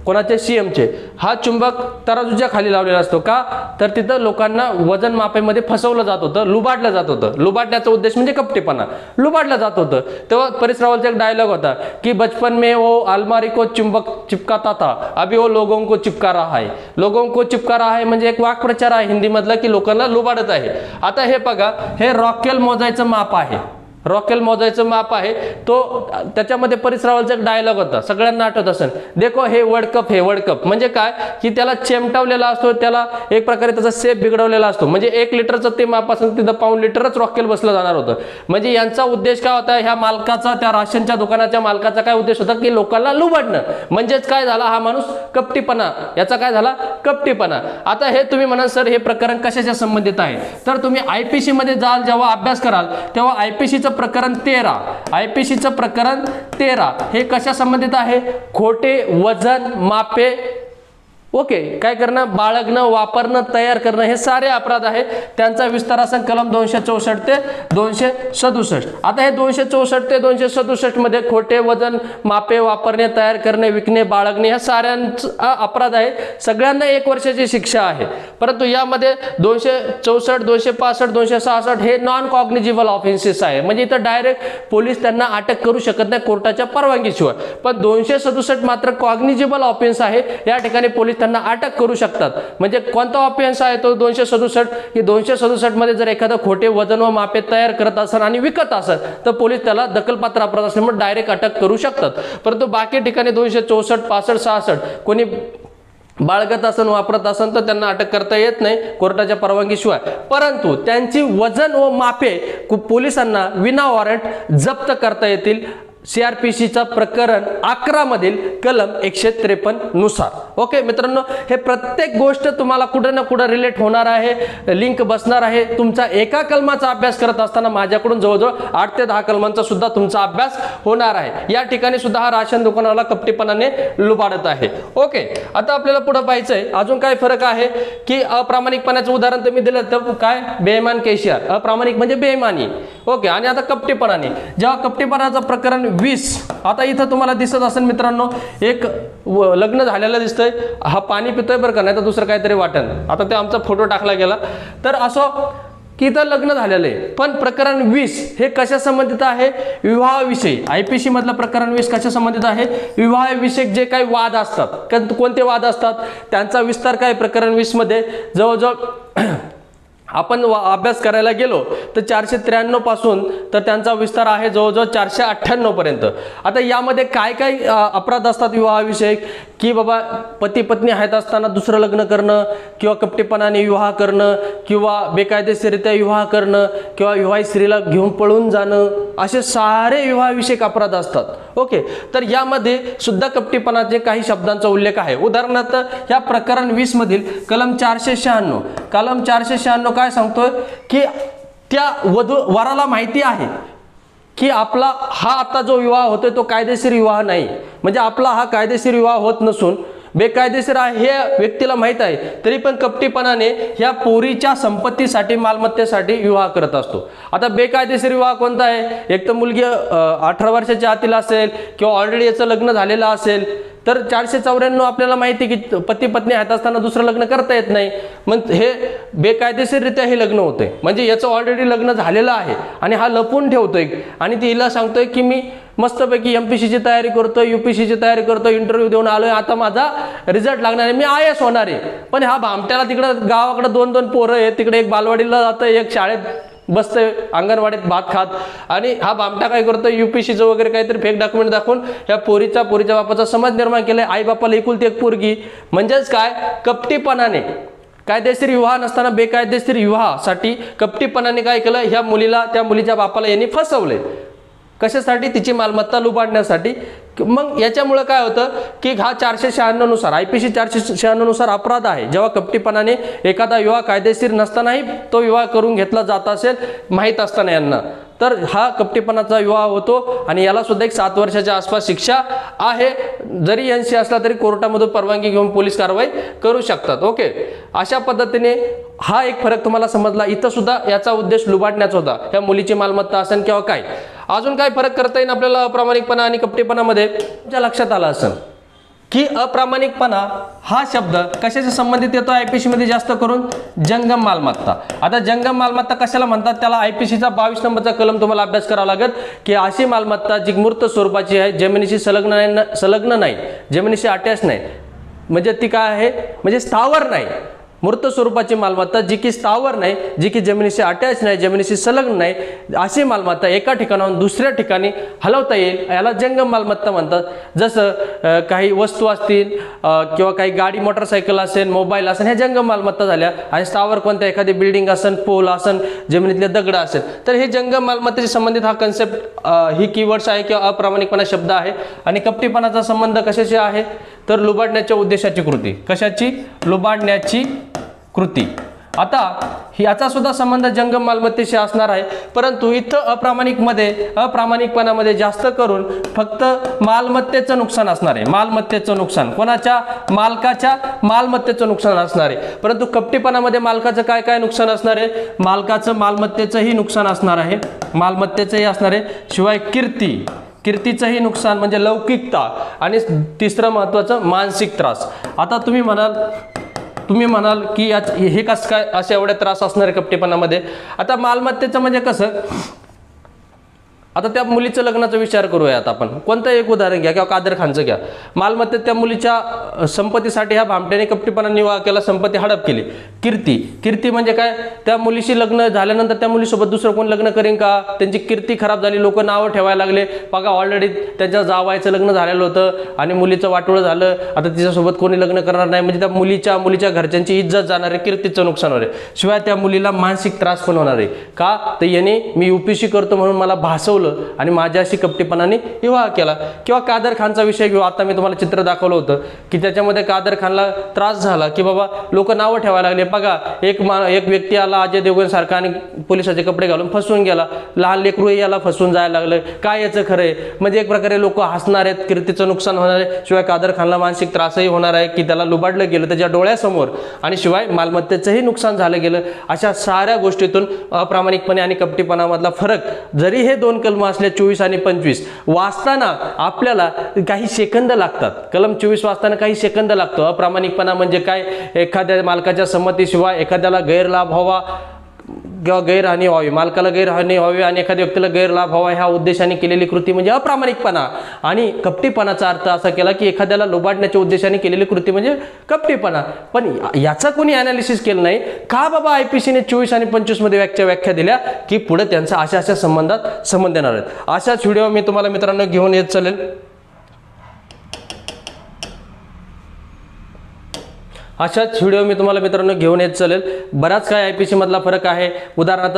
कोणाचे CMचे. हा चुंबक तराजूच्या खाली लावलेला असतो. का, तर तिथं लोकांना वजन मापेमध्ये फसवलं जात होतं, लुबाडलं जात होतं. लुबाडण्याचा उद्देश म्हणजे कपटीपणा, लुबाडलं जात होतं. तेव्हा परेश रावलचा एक डायलॉग होता की बचपन में वो अलमारी को चुंबक चिपकाता था, अभी वो लोगों को चिपका रहा है. लोगों को चिपका रहा है म्हणजे एक वाक्प्रचार आहे हिंदी मधला की लोकांना लुबाडत आहे. आता हे बघा, हे रॉकेल मोजायचं माप आहे, रॉकेल मोजायचं माप आहे. तो त्याच्यामध्ये परेश रावलचा एक डायलॉग होता, सगळ्यांना आठवत असेल, देखो हे वर्ल्ड कप, हे वर्ल्ड कप. म्हणजे काय की त्याला चेमटावलेला असतो, त्याला एक प्रकारे त्याचा शेप बिघडवलेला असतो. म्हणजे 1 लिटरचं ते माप असेल, तिथं पाऊण लिटरच रॉकेल बसलं जाणार होतं. म्हणजे यांचा उद्देश काय होता, ह्या मालकाचा, त्या राशनच्या दुकानाच्या मालकाचा काय उद्देश होता की लोकांना लुबाडणं. म्हणजेच काय झाला, हा माणूस कपटीपणा, याचा काय झाला, कपटीपणा. आता हे तुम्ही म्हणाल सर हे प्रकरण कशाच्या संबंधित आहे, तर तुम्ही IPC मध्ये जाल, जेव्हा अभ्यास कराल तेव्हा IPCचं प्रकरण 13, IPCचं प्रकरण 13 हे कशा संबंधित आहे, खोटे वजन मापे ओके, काय करणं, बाळगणं, वापरणं, तयार करणं हे सारे अपराध आहे. त्यांचा विस्तार असेल कलम 264 ते 267. आता हे 264 ते 267 मध्ये खोटे वजन, मापे, वापरणे, तयार करणे, विकणे, बाळगणे ह्या साऱ्यांचा अपराध आहे. सगळ्यांना 1 वर्षाची शिक्षा आहे. परंतु यामध्ये 264, 265, 266 हे नॉन कॉग्निजिबल ऑफेन्सेस आहे. म्हणजे इथं डायरेक्ट पोलीस त्यांना अटक करू शकत नाही कोर्टाच्या परवानगीशिवाय. पण 267 मात्र कॉग्निजिबल ऑफेन्स आहे. या ठिकाणी पोलीस त्यांना अटक करू शकतात. म्हणजे कोणता ऑफेन्स आहे तो 267 की 267 मध्ये जर एखादा खोटे वजन व मापे तयार करत असेल आणि विकत असेल तर पोलीस त्याला दखलपात्र अपराध असल्यामुळे डायरेक्ट अटक करू शकतात. परंतु बाकी ठिकाणी 264, 65, 66 कोणी बाळगत असन, वापरत असन तर त्यांना अटक करता येत नाही कोर्टाच्या परवानगीशिवाय. परंतु त्यांची वजन व मापे पोलिसांना विना वॉरंट जप्त करता येतील. CRPCचा प्रकरण 11 मधील कलम 153 नुसार. ओके मित्रांनो, हे प्रत्येक गोष्ट तुम्हाला कुठे ना कुठे रिलेट होणार आहे, लिंक बसणार आहे. तुमचा एका कलमाचा अभ्यास करत असताना माझ्याकडून जवळजवळ 8 ते 10 कलमांचा सुद्धा तुमचा अभ्यास होणार आहे. या ठिकाणी सुद्धा हा राशन दुकानाला कपटीपणाने लुबाडत आहे. ओके, आता आपल्याला पुढे पाहायचंय अजून काय फरक आहे की अप्रामाणिकपणाचं उदाहरण तुम्ही दिलं तर काय, बेईमान केशियर. अप्रामाणिक म्हणजे बेईमानी. ओके, आणि आता कपटीपणाने, जेव्हा कपटीपणाचं प्रकरण 20, आता इथं तुम्हाला दिसत असेल मित्रांनो एक लग्न झालेलं दिसतंय. हा पाणी पितोय बरं का, नाही तर दुसरं काहीतरी वाटण. आता ते आमचा फोटो टाकला गेला. तर असं की इथं लग्न झालेलं आहे. पण प्रकरण 20 हे कशा संबंधित आहे, विवाहाविषयी. IPC मधलं प्रकरण 20 कशा संबंधित आहे, विवाहाविषयक जे काही वाद असतात. कोणते वाद असतात त्यांचा विस्तार काय प्रकरण 20 मध्ये जवळजवळ आपण अभ्यास करायला गेलो तर 493 पासून तर त्यांचा विस्तार आहे जवळजवळ 498 पर्यंत. आता यामध्ये काय काय अपराध असतात विवाहाविषयक, की बाबा पती पत्नी आहेत असताना दुसरं लग्न करणं, किंवा कपटीपणाने विवाह करणं, किंवा बेकायदेशीररित्या विवाह करणं, किंवा विवाहित स्त्रीला घेऊन पळून जाणं, असे सारे विवाहाविषयक अपराध असतात. ओके, तर यामध्ये सुद्धा कपटीपणाचे काही शब्दांचा उल्लेख आहे. उदाहरणार्थ या प्रकरण 20 मधील कलम 496 काय सांगतोय की त्या वराला माहिती आहे की आपला हा आता जो विवाह होतोय तो कायदेशीर विवाह नाही. म्हणजे आपला हा कायदेशीर विवाह होत नसून बेकायदेशीर आहे हे व्यक्तीला माहित आहे, तरी पण कपटीपणाने ह्या पोरीच्या संपत्तीसाठी, मालमत्तेसाठी विवाह करत असतो. आता बेकायदेशीर विवाह कोणता आहे, एक तर मुलगी 18 वर्षाच्या आतील असेल किंवा ऑलरेडी याचं लग्न झालेलं असेल. तर 494 आपल्याला माहिती की पती पत्नी आहेत असताना दुसरं लग्न करता येत नाही. मग हे बेकायदेशीररित्या हे लग्न होतंय. म्हणजे याचं ऑलरेडी लग्न झालेलं आहे आणि हा लपून ठेवतोय आणि तिला सांगतोय की मी मस्तपैकी MPSCची तयारी करतोय, UPSCची तयारी करतोय, इंटरव्ह्यू देऊन आलोय, आता माझा रिझल्ट लागणार आहे, मी IAS होणार आहे. पण हा भामट्याला तिकडं गावाकडे 2-2 पोरं आहेत, तिकडे एक बालवाडीला जातं, एक शाळेत बसतंय, अंगणवाडीत भात खात. आणि हा भामटा काय करतोय, UPSCचं वगैरे काहीतरी फेक डॉक्युमेंट दाखवून ह्या पोरीच्या बापाचा समाज निर्माण केलाय. आई बापाला एकुलती एक पोरगी. म्हणजेच काय, कपटीपणाने, कायदेशीर विवाह नसताना बेकायदेशीर विवाहासाठी कपटीपणाने काय केलं, ह्या मुलीला, त्या मुलीच्या बापाला यांनी फसवले. कशासाठी, तिची मालमत्ता लुबाडण्यासाठी. मग याच्यामुळे काय होतं की हा 496 नुसार, IPC 496 नुसार अपराध आहे. जेव्हा कपटीपणाने एखादा विवाह कायदेशीर नसतानाही तो विवाह करून घेतला जात असेल माहीत असताना यांना, तर हा कपटीपणाचा विवाह होतो आणि याला सुद्धा एक 7 वर्षाच्या आसपास शिक्षा आहे. जरी यांशी असला तरी कोर्टामधून परवानगी घेऊन पोलीस कारवाई करू शकतात. ओके, अशा पद्धतीने हा एक फरक तुम्हाला समजला. इथं सुद्धा याचा उद्देश लुबाडण्याचा होता, ह्या मुलीची मालमत्ता असेल किंवा काय. अजून काय फरक करता येईल आपल्याला अप्रामाणिकपणा आणि कपटीपणामध्ये, तुमच्या लक्षात आलं असेल की अप्रामाणिकपणा हा शब्द कशाच्या संबंधित येतो IPC मध्ये, जास्त करून जंगम मालमत्ता. आता जंगम मालमत्ता कशाला म्हणतात, त्याला IPCचा 22 नंबरचा कलम तुम्हाला अभ्यास करावा लागेल की अशी मालमत्ता जी मूर्त स्वरूपाची आहे, जमिनीशी संलग्न नाही, जमिनीशी अटॅच नाही. म्हणजे ती काय आहे, म्हणजे स्थावर नाही. मूर्त स्वरूपाची मालमत्ता जी की स्थावर नाही, जी की जमिनीशी अटॅच नाही, जमिनीशी संलग्न नाही, अशी मालमत्ता एका ठिकाणाहून दुसऱ्या ठिकाणी हलवता येईल, याला जंगम मालमत्ता म्हणतात. जसं काही वस्तू असतील किंवा काही गाडी मोटरसायकल असेल, मोबाईल असेल, ह्या जंगम मालमत्ता झाल्या. आणि स्थावर कोणत्या, एखादी बिल्डिंग असेल, पोल असेल, जमिनीतले दगड असेल, तर हे जंगम मालमत्तेशी संबंधित हा कन्सेप्ट, ही कीवर्ड्स आहे किंवा अप्रामाणिकपणा शब्द आहे. आणि कपटीपणाचा संबंध कशाशी आहे, तर लुबाडण्याच्या उद्देशाची कृती. कशाची, लुबाडण्याची कृती. आता याचा सुद्धा संबंध जंगम मालमत्तेशी असणार आहे, परंतु इथं अप्रामाणिकपणामध्ये जास्त करून फक्त मालमत्तेचं नुकसान असणार आहे, मालमत्तेचं नुकसान, कोणाच्या, मालकाच्या मालमत्तेचं नुकसान असणार आहे। परंतु कपटीपणामध्ये मालकाचं काय काय नुकसान असणार आहे, मालकाचं मालमत्तेचंही नुकसान असणार आहे, मालमत्तेचंही असणार आहे, शिवाय कीर्तीचंही नुकसान म्हणजे लौकिकता, आणि तिसरं महत्त्वाचं मानसिक त्रास। आता तुम्ही म्हणाल की हे कसं काय असे एवढे त्रास असणार आहे कपटीपणामध्ये। आता मालमत्तेचं म्हणजे कसं, आता त्या मुलीचं लग्नाचा विचार करूया। आता आपण कोणतं एक उदाहरण घ्या किंवा कादर खानचं घ्या। मालमत्तेत त्या मुलीच्या संपत्तीसाठी ह्या भामट्याने कपटीपणा निवाह केला, संपत्ती हडप केली। कीर्ती म्हणजे काय, त्या मुलीशी लग्न झाल्यानंतर त्या मुलीसोबत दुसरं कोण लग्न करेन का, त्यांची कीर्ती खराब झाली, लोक नावं ठेवायला लागले, बघा ऑलरेडी त्यांच्या जावायचं लग्न झालेलं होतं आणि मुलीचं वाटोळं झालं, आता तिच्यासोबत कोणी लग्न करणार नाही, म्हणजे त्या मुलीच्या घरच्यांची इज्जत जाणार आहे, कीर्तीचं नुकसान होणार आहे, शिवाय त्या मुलीला मानसिक त्रास पण होणार आहे। का तर याने मी UPSC करतो म्हणून मला भासवलं आणि माझ्याशी कपटीपणाने विवाह केला। किंवा कादर खानचा विषय घेऊ, आता मी तुम्हाला चित्र दाखवलं होतं की त्याच्यामध्ये कादर खानला त्रास झाला की बाबा लोक नावं ठेवायला लागले, बघा एक व्यक्ती आला अजय देवगण सारखा आणि पोलिसाचे कपडे घालून फसवून गेला, लहान लेकरू याला फसवून जायला लागलं, काय याचं खरं आहे, म्हणजे एक प्रकारे लोक हसणार आहेत, कीर्तीचं नुकसान होणार आहे, शिवाय कादर खानला मानसिक त्रासही होणार आहे की त्याला लुबाडलं गेलं त्याच्या डोळ्यासमोर, आणि शिवाय मालमत्तेचंही नुकसान झालं गेलं। अशा साऱ्या गोष्टीतून अप्रामाणिकपणे आणि कपटीपणामधला फरक, जरी हे दोन कलम असले 24 आणि 25 वाचताना आपल्याला काही सेकंद लागतात, कलम 24 वाचताना काही सेकंद लागतो। अप्रामाणिकपणा म्हणजे काय, एखाद्या मालकाच्या संमतीशिवाय एखाद्याला गैरलाभ व्हावा किंवा गैरहानी व्हावी, मालकाला गैरहानी व्हावी आणि एखाद्या व्यक्तीला गैरलाभ व्हावा ह्या उद्देशाने केलेली कृती म्हणजे अप्रामाणिकपणा। आणि कपटीपणाचा अर्थ असा केला की एखाद्याला लुबाडण्याच्या उद्देशाने केलेली कृती म्हणजे कपटीपणा। पण याचा कोणी अनालिसिस केलं नाही का बाबा IPC ने 24 आणि 25 मध्ये व्याख्या दिल्या की पुढे त्यांचा अशा संबंधात संबंध येणार आहेत। अशाच व्हिडिओ मी तुम्हाला मित्रांनो घेऊन येत चालेल। अशाच व्हिडिओ मी तुम्हाला मित्रांनो घेऊन येत चालेल। बराच काय IPC मधला फरक आहे, उदाहरणार्थ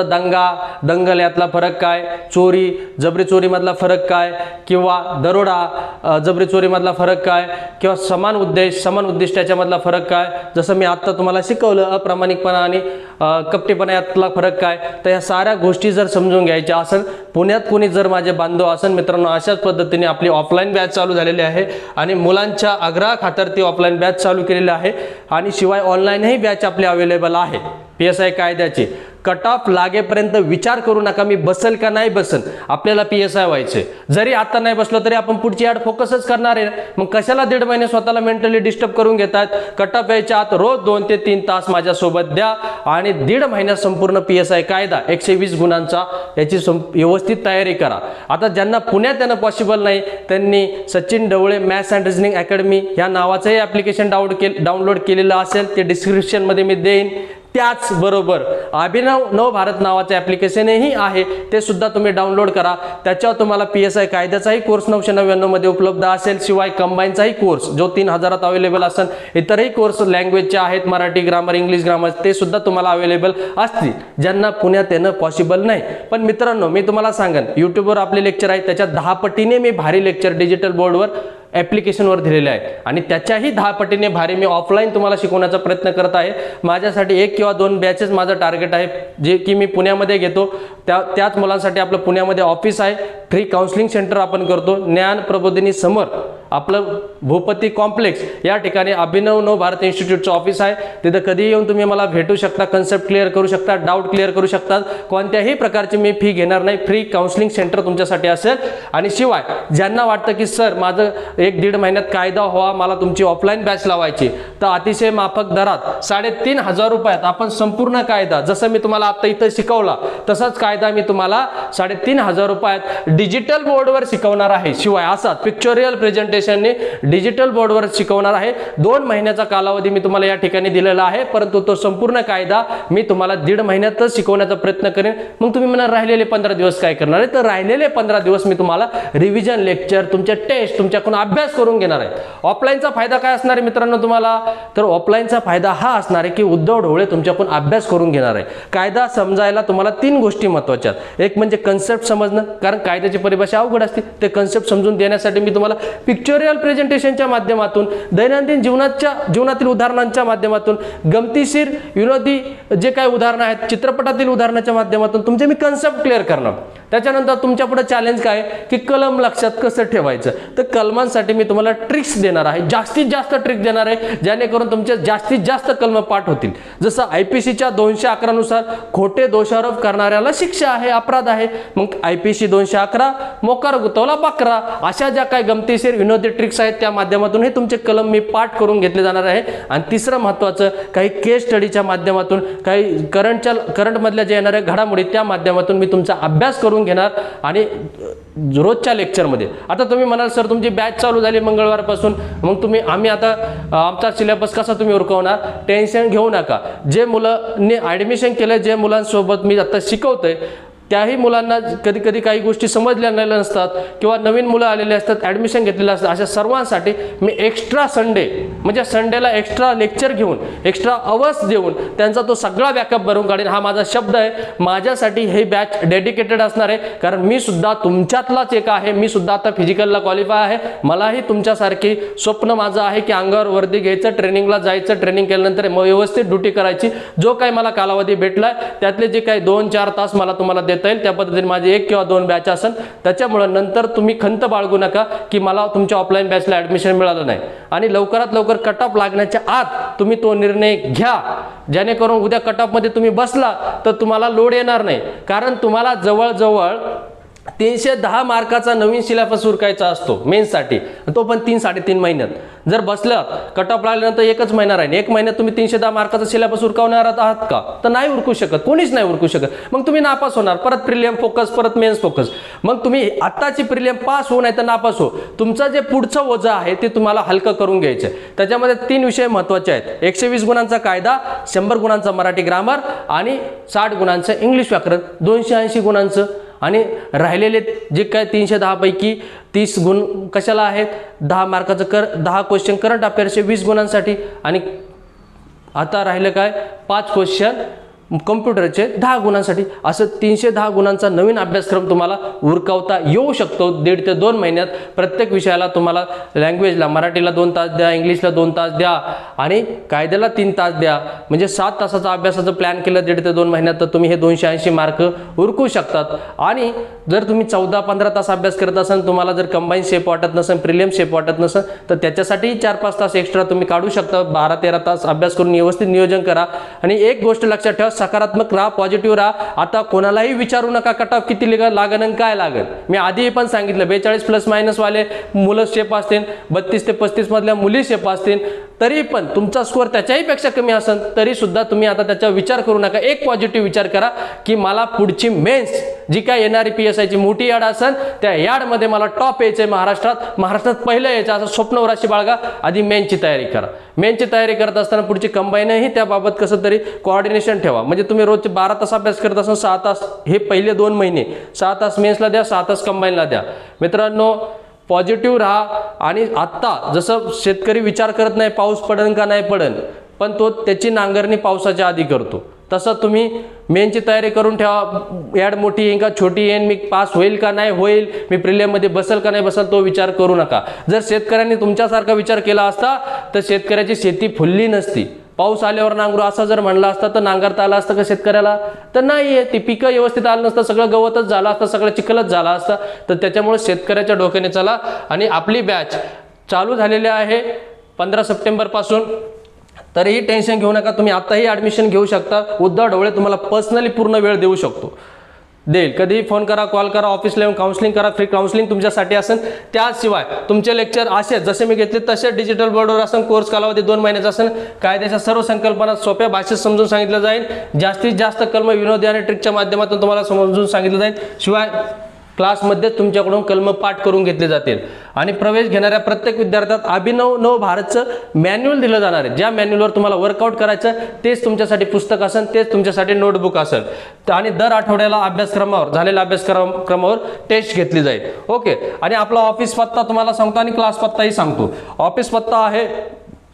दंगल यातला फरक काय, चोरी जबरी चोरी मधला फरक काय, किंवा दरोडा जबरी चोरी मधला फरक काय, किंवा समान उद्दिष्टाच्या मधला फरक काय, जसं मी आता तुम्हाला शिकवलं अप्रामाणिकपणा आणि कपटीपणा यातला फरक काय। तर या साऱ्या गोष्टी जर समजून घ्यायच्या असेल, पुण्यात कोणी जर माझे बांधव असेल मित्रांनो, अशाच पद्धतीने आपली ऑफलाईन बॅच चालू झालेली आहे आणि मुलांच्या आग्रहाखातर ती ऑफलाईन बॅच चालू केलेली आहे, आणि शिवाय ऑनलाईनही बॅच आपली अवेलेबल आहे PSI कायद्याची। कट ऑफ लागेपर्यंत विचार करू नका मी बसल का नाही बसल, आपल्याला PSI व्हायचे, जरी आता नाही बसलो तरी आपण पुढची ॲड फोकसच करणार आहे, मग कशाला 1.5 महिने स्वतःला मेंटली डिस्टर्ब करून घेतात। कट ऑफ यायच्या आत रोज 2 ते 3 तास माझ्यासोबत द्या आणि 1.5 महिन्यात संपूर्ण PSI कायदा 120 गुणांचा याची व्यवस्थित तयारी करा। आता ज्यांना पुण्यात येणं पॉसिबल नाही त्यांनी Sachin Dhavale maths and reasoning academy या नावाचंही ॲप्लिकेशन डाउनलोड केलेलं असेल, ते डिस्क्रिप्शनमध्ये मी देईन। त्याचबरोबर अभिनव नव भारत नावाचे ॲप्लिकेशनही आहे, ते सुद्धा तुम्ही डाउनलोड करा। त्याच्यावर तुम्हाला PSI कायद्याचाही कोर्स 999 मध्ये उपलब्ध असेल, शिवाय कंबाईनचाही कोर्स जो 3000 अवेलेबल असेल, इतरही कोर्स लँग्वेजचे आहेत, मराठी ग्रामर, इंग्लिश ग्रामर, ते सुद्धा तुम्हाला अवेलेबल असतील ज्यांना पुण्यात येणं पॉसिबल नाही। पण मित्रांनो मी तुम्हाला सांगेन, यूट्यूबवर आपले लेक्चर आहेत, त्याच्या 10 पटीने मी भारी लेक्चर डिजिटल बोर्डवर ॲप्लिकेशनवर दिलेले आहे, आणि त्याच्याही 10 पटीने भारी मी ऑफलाईन तुम्हाला शिकवण्याचा प्रयत्न करत आहे। माझ्यासाठी 1 किंवा 2 बॅचेस माझं टार्गेट आहे, जे की मी पुण्यामध्ये घेतो। त्याच मुलांसाठी आपलं पुण्यामध्ये ऑफिस आहे, फ्री काउन्सिलिंग सेंटर आपण करतो, ज्ञान प्रबोधिनी समोर आपलं भूपती कॉम्प्लेक्स या ठिकाणी अभिनव नव भारत इन्स्टिट्यूटचं ऑफिस आहे। तिथं कधी येऊन तुम्ही मला भेटू शकता, कन्सेप्ट क्लिअर करू शकता, डाऊट क्लिअर करू शकता, कोणत्याही प्रकारची मी फी घेणार नाही, फ्री काउन्सिलिंग सेंटर तुमच्यासाठी असेल। आणि शिवाय ज्यांना वाटतं की सर माझं 1-1.5 महिन्यात कायदा व्हावा, मला तुमची ऑफलाईन बॅच लावायची, तर अतिशय माफक दरात 3500 रुपयात आपण संपूर्ण कायदा, जसं मी तुम्हाला आता इथं शिकवला तसाच कायदा मी तुम्हाला 3500 रुपयात डिजिटल बोर्डवर शिकवणार आहे। शिवाय असाच पिक्चोरियल प्रेझेंटेशनने डिजिटल बोर्डवर शिकवणार आहे। 2 महिन्याचा कालावधी मी तुम्हाला या ठिकाणी दिलेला आहे, परंतु तो संपूर्ण कायदा मी तुम्हाला 1.5 महिन्यातच शिकवण्याचा प्रयत्न करेन। मग तुम्ही म्हणा राहिलेले 15 दिवस काय करणार आहे, तर राहिलेले 15 दिवस मी तुम्हाला रिव्हिजन लेक्चर, तुमचे टेस्ट, तुमच्याकडून अभ्यास करून घेणार आहे। ऑफलाईनचा फायदा काय असणार आहे मित्रांनो तुम्हाला, तर ऑफलाईनचा फायदा हा असणार आहे की उद्धव ढवळे तुमच्याकडून अभ्यास करून घेणार आहे। कायदा समजायला तुम्हाला 3 गोष्टी महत्त्वाच्या आहेत, एक म्हणजे कन्सेप्ट समजणं, कारण कायद्याची परिभाषा अवघड असते, ते कन्सेप्ट समजून देण्यासाठी मी तुम्हाला पिक्चोरियल प्रेझेंटेशनच्या माध्यमातून, दैनंदिन जीवनातील उदाहरणांच्या माध्यमातून, गमतीशीर विनोदी जे काही उदाहरणं आहेत चित्रपटातील उदाहरणाच्या माध्यमातून तुमचे मी कन्सेप्ट क्लिअर करणार. त्याच्यानंतर तुमच्या पुढे चॅलेंज काय की कलम लक्षात कसं ठेवायचं. तर कलमांसाठी मी तुम्हाला ट्रिक्स देणार आहे, जास्तीत जास्त ट्रिक देणार आहे, जेणेकरून तुमचे जास्तीत जास्त कलम पाठ होतील. जसं IPCच्या 211 नुसार खोटे दोषारोप करणाऱ्याला शिक्षा आहे, अपराध आहे. मग IPC 211 मोकार गुतवला बकरा, अशा ज्या काही गमतीशीर विनोदी ट्रिक्स आहेत त्या माध्यमातून हे तुमचे कलम मी पाठ करून घेतले जाणार आहे. आणि तिसरं महत्त्वाचं, काही केस स्टडीच्या माध्यमातून, काही करंटमधल्या जे येणाऱ्या घडामोडी त्या माध्यमातून मी तुमचा अभ्यास करून घेणार. आणि रोजच्या लेक्चरमध्ये आता तुम्ही म्हणाल सर तुमची बॅच चालू झाली मंगळवारपासून, मग आम्ही आता आमचा सिलेबस कसा तुम्ही उरकवणार. टेन्शन घेऊ नका. जे मुलांनी ॲडमिशन केलं, जे मुलांसोबत मी आता शिकवतोय त्याही मुलांना कधी कधी काही गोष्टी समजल्या नसतात किंवा नवीन मुलं आलेले असतात, ॲडमिशन घेतलेलं असतं, अशा सर्वांसाठी मी एक्स्ट्रा संडे म्हणजे संडेला एक्स्ट्रा लेक्चर घेऊन, एक्स्ट्रा अवर्स देऊन त्यांचा तो सगळा बॅकअप भरून काढेन. हा माझा शब्द आहे. माझ्यासाठी हे बॅच डेडिकेटेड असणार आहे, कारण मी सुद्धा तुमच्यातलाच एक आहे. मी सुद्धा आता फिजिकलला क्वालिफाय आहे. मलाही तुमच्यासारखी स्वप्न माझं आहे की अंगावर वर्दी घ्यायचं, ट्रेनिंगला जायचं, ट्रेनिंग केल्यानंतर व्यवस्थित ड्युटी करायची. जो काही मला कालावधी भेटलाय त्यातले जे काही 2-4 तास मला तुम्हाला येईल त्या पद्धतीने माझे 1 किंवा 2 बॅच असेल. त्याच्यामुळे नंतर तुम्ही खंत बाळगू नका की मला तुमच्या ऑफलाईन बॅचला ॲडमिशन मिळालं नाही. आणि लवकरात लवकर कट ऑफ लागण्याच्या आत तुम्ही तो निर्णय घ्या, जेणेकरून उद्या कट ऑफमध्ये तुम्ही बसला तर तुम्हाला लोड येणार नाही. कारण तुम्हाला जवळजवळ 310 मार्काचा नवीन सिलेबस उरकायचा असतो मेन्ससाठी, तो पण 3-3.5 महिन्यात. जर बसला कट ऑफ लागल्यानंतर 1च महिना राहील, 1 महिन्यात तुम्ही 310 मार्काचा सिलेबस उरकावणार आहात का? तर नाही उरकू शकत, कोणीच नाही उरकू शकत. मग तुम्ही नापास होणार. परत प्रिलियम फोकस, परत मेन्स फोकस. मग तुम्ही आत्ताची प्रिलियम पास हो नाही तर नापास हो, तुमचं जे पुढचं वजन आहे ते तुम्हाला हलकं करून घ्यायचं. त्याच्यामध्ये 3 विषय महत्त्वाचे आहेत. 120 गुणांचा कायदा, 100 गुणांचा मराठी ग्रामर आणि 60 गुणांचं इंग्लिश व्याकरण, 280 गुणांचं. आणि राहिलेले जे काय 310 पैकी 30 गुण कशाला आहेत? 10 मार्काचं 10 क्वेश्चन करंट अफेअर्सचे 20 गुणांसाठी. आणि आता राहिलं काय? 5 क्वेश्चन कम्प्युटरचे 10 गुणांसाठी. असं 310 गुणांचा नवीन अभ्यासक्रम तुम्हाला उरकावता येऊ शकतो 1.5 ते 2 महिन्यात. प्रत्येक विषयाला तुम्हाला लँग्वेजला मराठीला 2 तास द्या, इंग्लिशला 2 तास द्या आणि कायद्याला 3 तास द्या. म्हणजे 7 तासाचा अभ्यासाचं प्लॅन केलं 1.5 ते 2 महिन्यात तर तुम्ही हे 280 मार्क उरकू शकतात. आणि जर तुम्ही 14-15 तास अभ्यास करत असाल, तुम्हाला जर कंबाईन शेप वाटत नसेल, प्रिलियम शेप वाटत नसेल, तर त्याच्यासाठी 4-5 तास एक्स्ट्रा तुम्ही काढू शकता. 12-13 तास अभ्यास करून व्यवस्थित नियोजन करा. आणि एक गोष्ट लक्षात ठेवा, सकारात्मक राहा, पॉझिटिव्ह राहा. आता कोणालाही विचारू नका कट ऑफ किती लागन आणि काय लागेल. मी आधी पण सांगितलं 42 प्लस मायनस वाले मुलं शेप असतील, 32 ते 35 मधल्या मुली शेप असतील, तरी पण तुमचा स्कोअर त्याच्याही पेक्षा कमी असेल तरी सुद्धा तुम्ही आता त्याचा विचार करू नका. एक पॉझिटिव्ह विचार करा की मला पुढची मेन्स जी काय येणारी PSI ची मोठी याड असेल त्या याडमध्ये मला टॉप यायचंय, महाराष्ट्रात पहिलं यायचं असं स्वप्न राशी बाळगा. आधी मेन्सची तयारी करा. मेन्सची तयारी करत असताना पुढची कंबाईनही त्याबाबत कसं तरी कोऑर्डिनेशन ठेवा. म्हणजे तुम्ही रोजचे 12 तास अभ्यास करत असाल, 6 तास हे पहिले 2 महिने, 6 तास मेन्सला द्या, 6 तास कंबाईनला द्या. मित्रांनो, पॉझिटिव्ह राहा. आणि आत्ता जसं शेतकरी विचार करत नाही पाऊस पडन का नाही पडन, पण तो त्याची नांगरणी पावसाच्या आधी करतो, तसं तुम्ही मेनची तयारी करून ठेवा. याड मोठी येईन का छोटी येईन, मी पास होईल का नाही होईल, मी प्रिलियममध्ये बसल का नाही बसल, तो विचार करू नका. जर शेतकऱ्यांनी तुमच्यासारखा विचार केला असता तर शेतकऱ्याची शेती फुलली नसती. पाऊस आल्यावर नांगरू असं जर म्हणलं असतं तर नांगरता आलं असतं का शेतकऱ्याला? तर नाहीये. ती पिकं व्यवस्थित आलं नसतं, सगळं गवतच झालं असतं, सगळं चिखलच झाला असतं. तर त्याच्यामुळे शेतकऱ्याच्या डोक्याने चला. आणि आपली बॅच चालू झालेली आहे 15 सप्टेंबर पासून. तरीही टेन्शन घेऊ नका, तुम्ही आताही ॲडमिशन घेऊ शकता. उद्धव ढवळे तुम्हाला पर्सनली पूर्ण वेळ देऊ शकतो, देईल. कधीही फोन करा, कॉल करा, ऑफिसला येऊन काउन्सिलिंग करा. फ्री काउन्सिलिंग तुमच्यासाठी असेल. त्याशिवाय तुमचे लेक्चर असे जसे मी घेतले तसे डिजिटल बोर्डवर असेल. कोर्स कालावधी 2 महिन्याचा असेल. कायद्याच्या सर्व संकल्पना सोप्या भाषेत समजून सांगितलं जाईल. जास्तीत जास्त कलम विनोदी आणि ट्रिकच्या माध्यमातून तुम्हाला समजून सांगितलं जाईल. शिवाय क्लासमध्ये तुमच्याकडून कलम पाठ करून घेतले जातील. आणि प्रवेश घेणाऱ्या प्रत्येक विद्यार्थ्यात अभिनव नव भारतचं मॅन्युअल दिलं जाणार आहे. ज्या मॅन्युअलवर तुम्हाला वर्कआउट करायचं तेच तुमच्यासाठी पुस्तक असेल, तेच तुमच्यासाठी नोटबुक असेल. आणि दर आठवड्याला अभ्यासक्रमावर झालेल्या अभ्यासक्रमावर टेस्ट घेतली जाईल. ओके. आणि आपला ऑफिस पत्ता तुम्हाला सांगतो आणि क्लास पत्ताही सांगतो. ऑफिस पत्ता आहे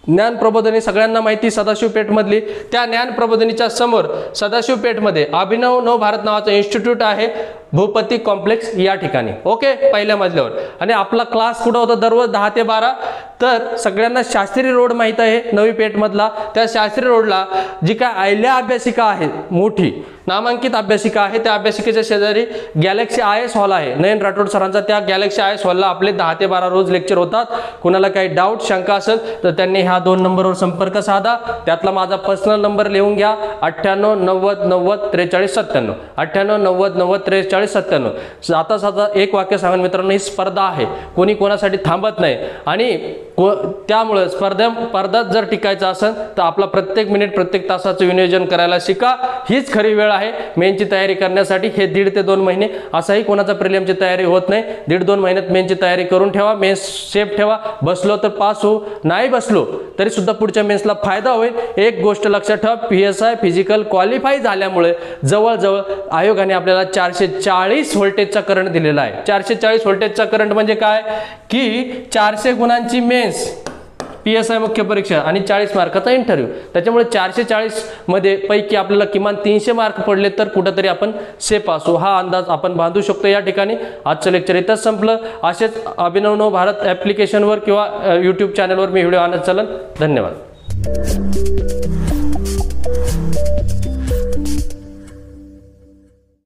ज्ञान प्रबोधिनी, सगळ्यांना माहिती, सदाशिव पेठमधली. त्या ज्ञान प्रबोधिनीच्या समोर सदाशिव पेठमध्ये अभिनव नव भारत नावाचं इन्स्टिट्यूट आहे. भूपती कॉम्प्लेक्स या ठिकाणी, ओके, पहिल्या मजल्यावर. आणि आपला क्लास कुठं होता दररोज 10 ते 12. तर सगळ्यांना शास्त्री रोड माहीत आहे नवी पेठमधला. त्या शास्त्री रोडला जी काय अहिल्या अभ्यासिका आहे, मोठी नामांकित अभ्यासिका आहे, त्या अभ्यासिकेच्या शेजारी गॅलेक्सी IS हॉल आहे, नयन राठोड सरांचा. त्या गॅलेक्सी IS हॉलला आपले 10 ते 12 रोज लेक्चर होतात. कुणाला काही डाऊट शंका असेल तर त्यांनी ह्या 2 नंबरवर संपर्क साधा. त्यातला माझा पर्सनल नंबर लिहून घ्या, 98 90 90 43 97, 98 90 90 43 97. आता साधा एक वाक्य सांगा मित्रांनो, ही स्पर्धा आहे, कोणी कोणासाठी थांबत नाही. आणि त्यामुळे स्पर्धेत जर टिकायचं असेल तर आपला प्रत्येक मिनिट प्रत्येक तासाचं विनियोजन करायला शिका. हीच खरी वेळ आहे मेनची तयारी करण्यासाठी. हे 1.5 ते 2 महिने, असाही कोणाचा प्रिलियमची तयारी होत नाही. 1.5-2 महिन्यात मेनची तयारी करून ठेवा, मेन्स सेफ ठेवा. बसलो तर पास होऊ, नाही बसलो तरी सुद्धा पुढच्या मेन्सला फायदा होईल. एक गोष्ट लक्षात ठेवा, PSI फिजिकल क्वालिफाय झाल्यामुळे जवळजवळ आयोगाने आपल्याला 440 व्होल्टेजचा करंट दिलेला आहे. 440 व्होल्टेजचा करंट म्हणजे काय की 400 गुणांची मेन्स PSI मुख्य परीक्षा आणि 40 मार्काचा इंटरव्ह्यू. त्याच्यामुळे 440 मध्ये पैकी आपल्याला किमान 300 मार्क पडले तर कुठेतरी आपण सेफ असू, हा अंदाज आपण बांधू शकतो. या ठिकाणी आजचं लेक्चर इथंच संपलं. असेच अभिनव भारत ॲप्लिकेशनवर किंवा YouTube चॅनलवर मी व्हिडिओ आणत चालन. धन्यवाद.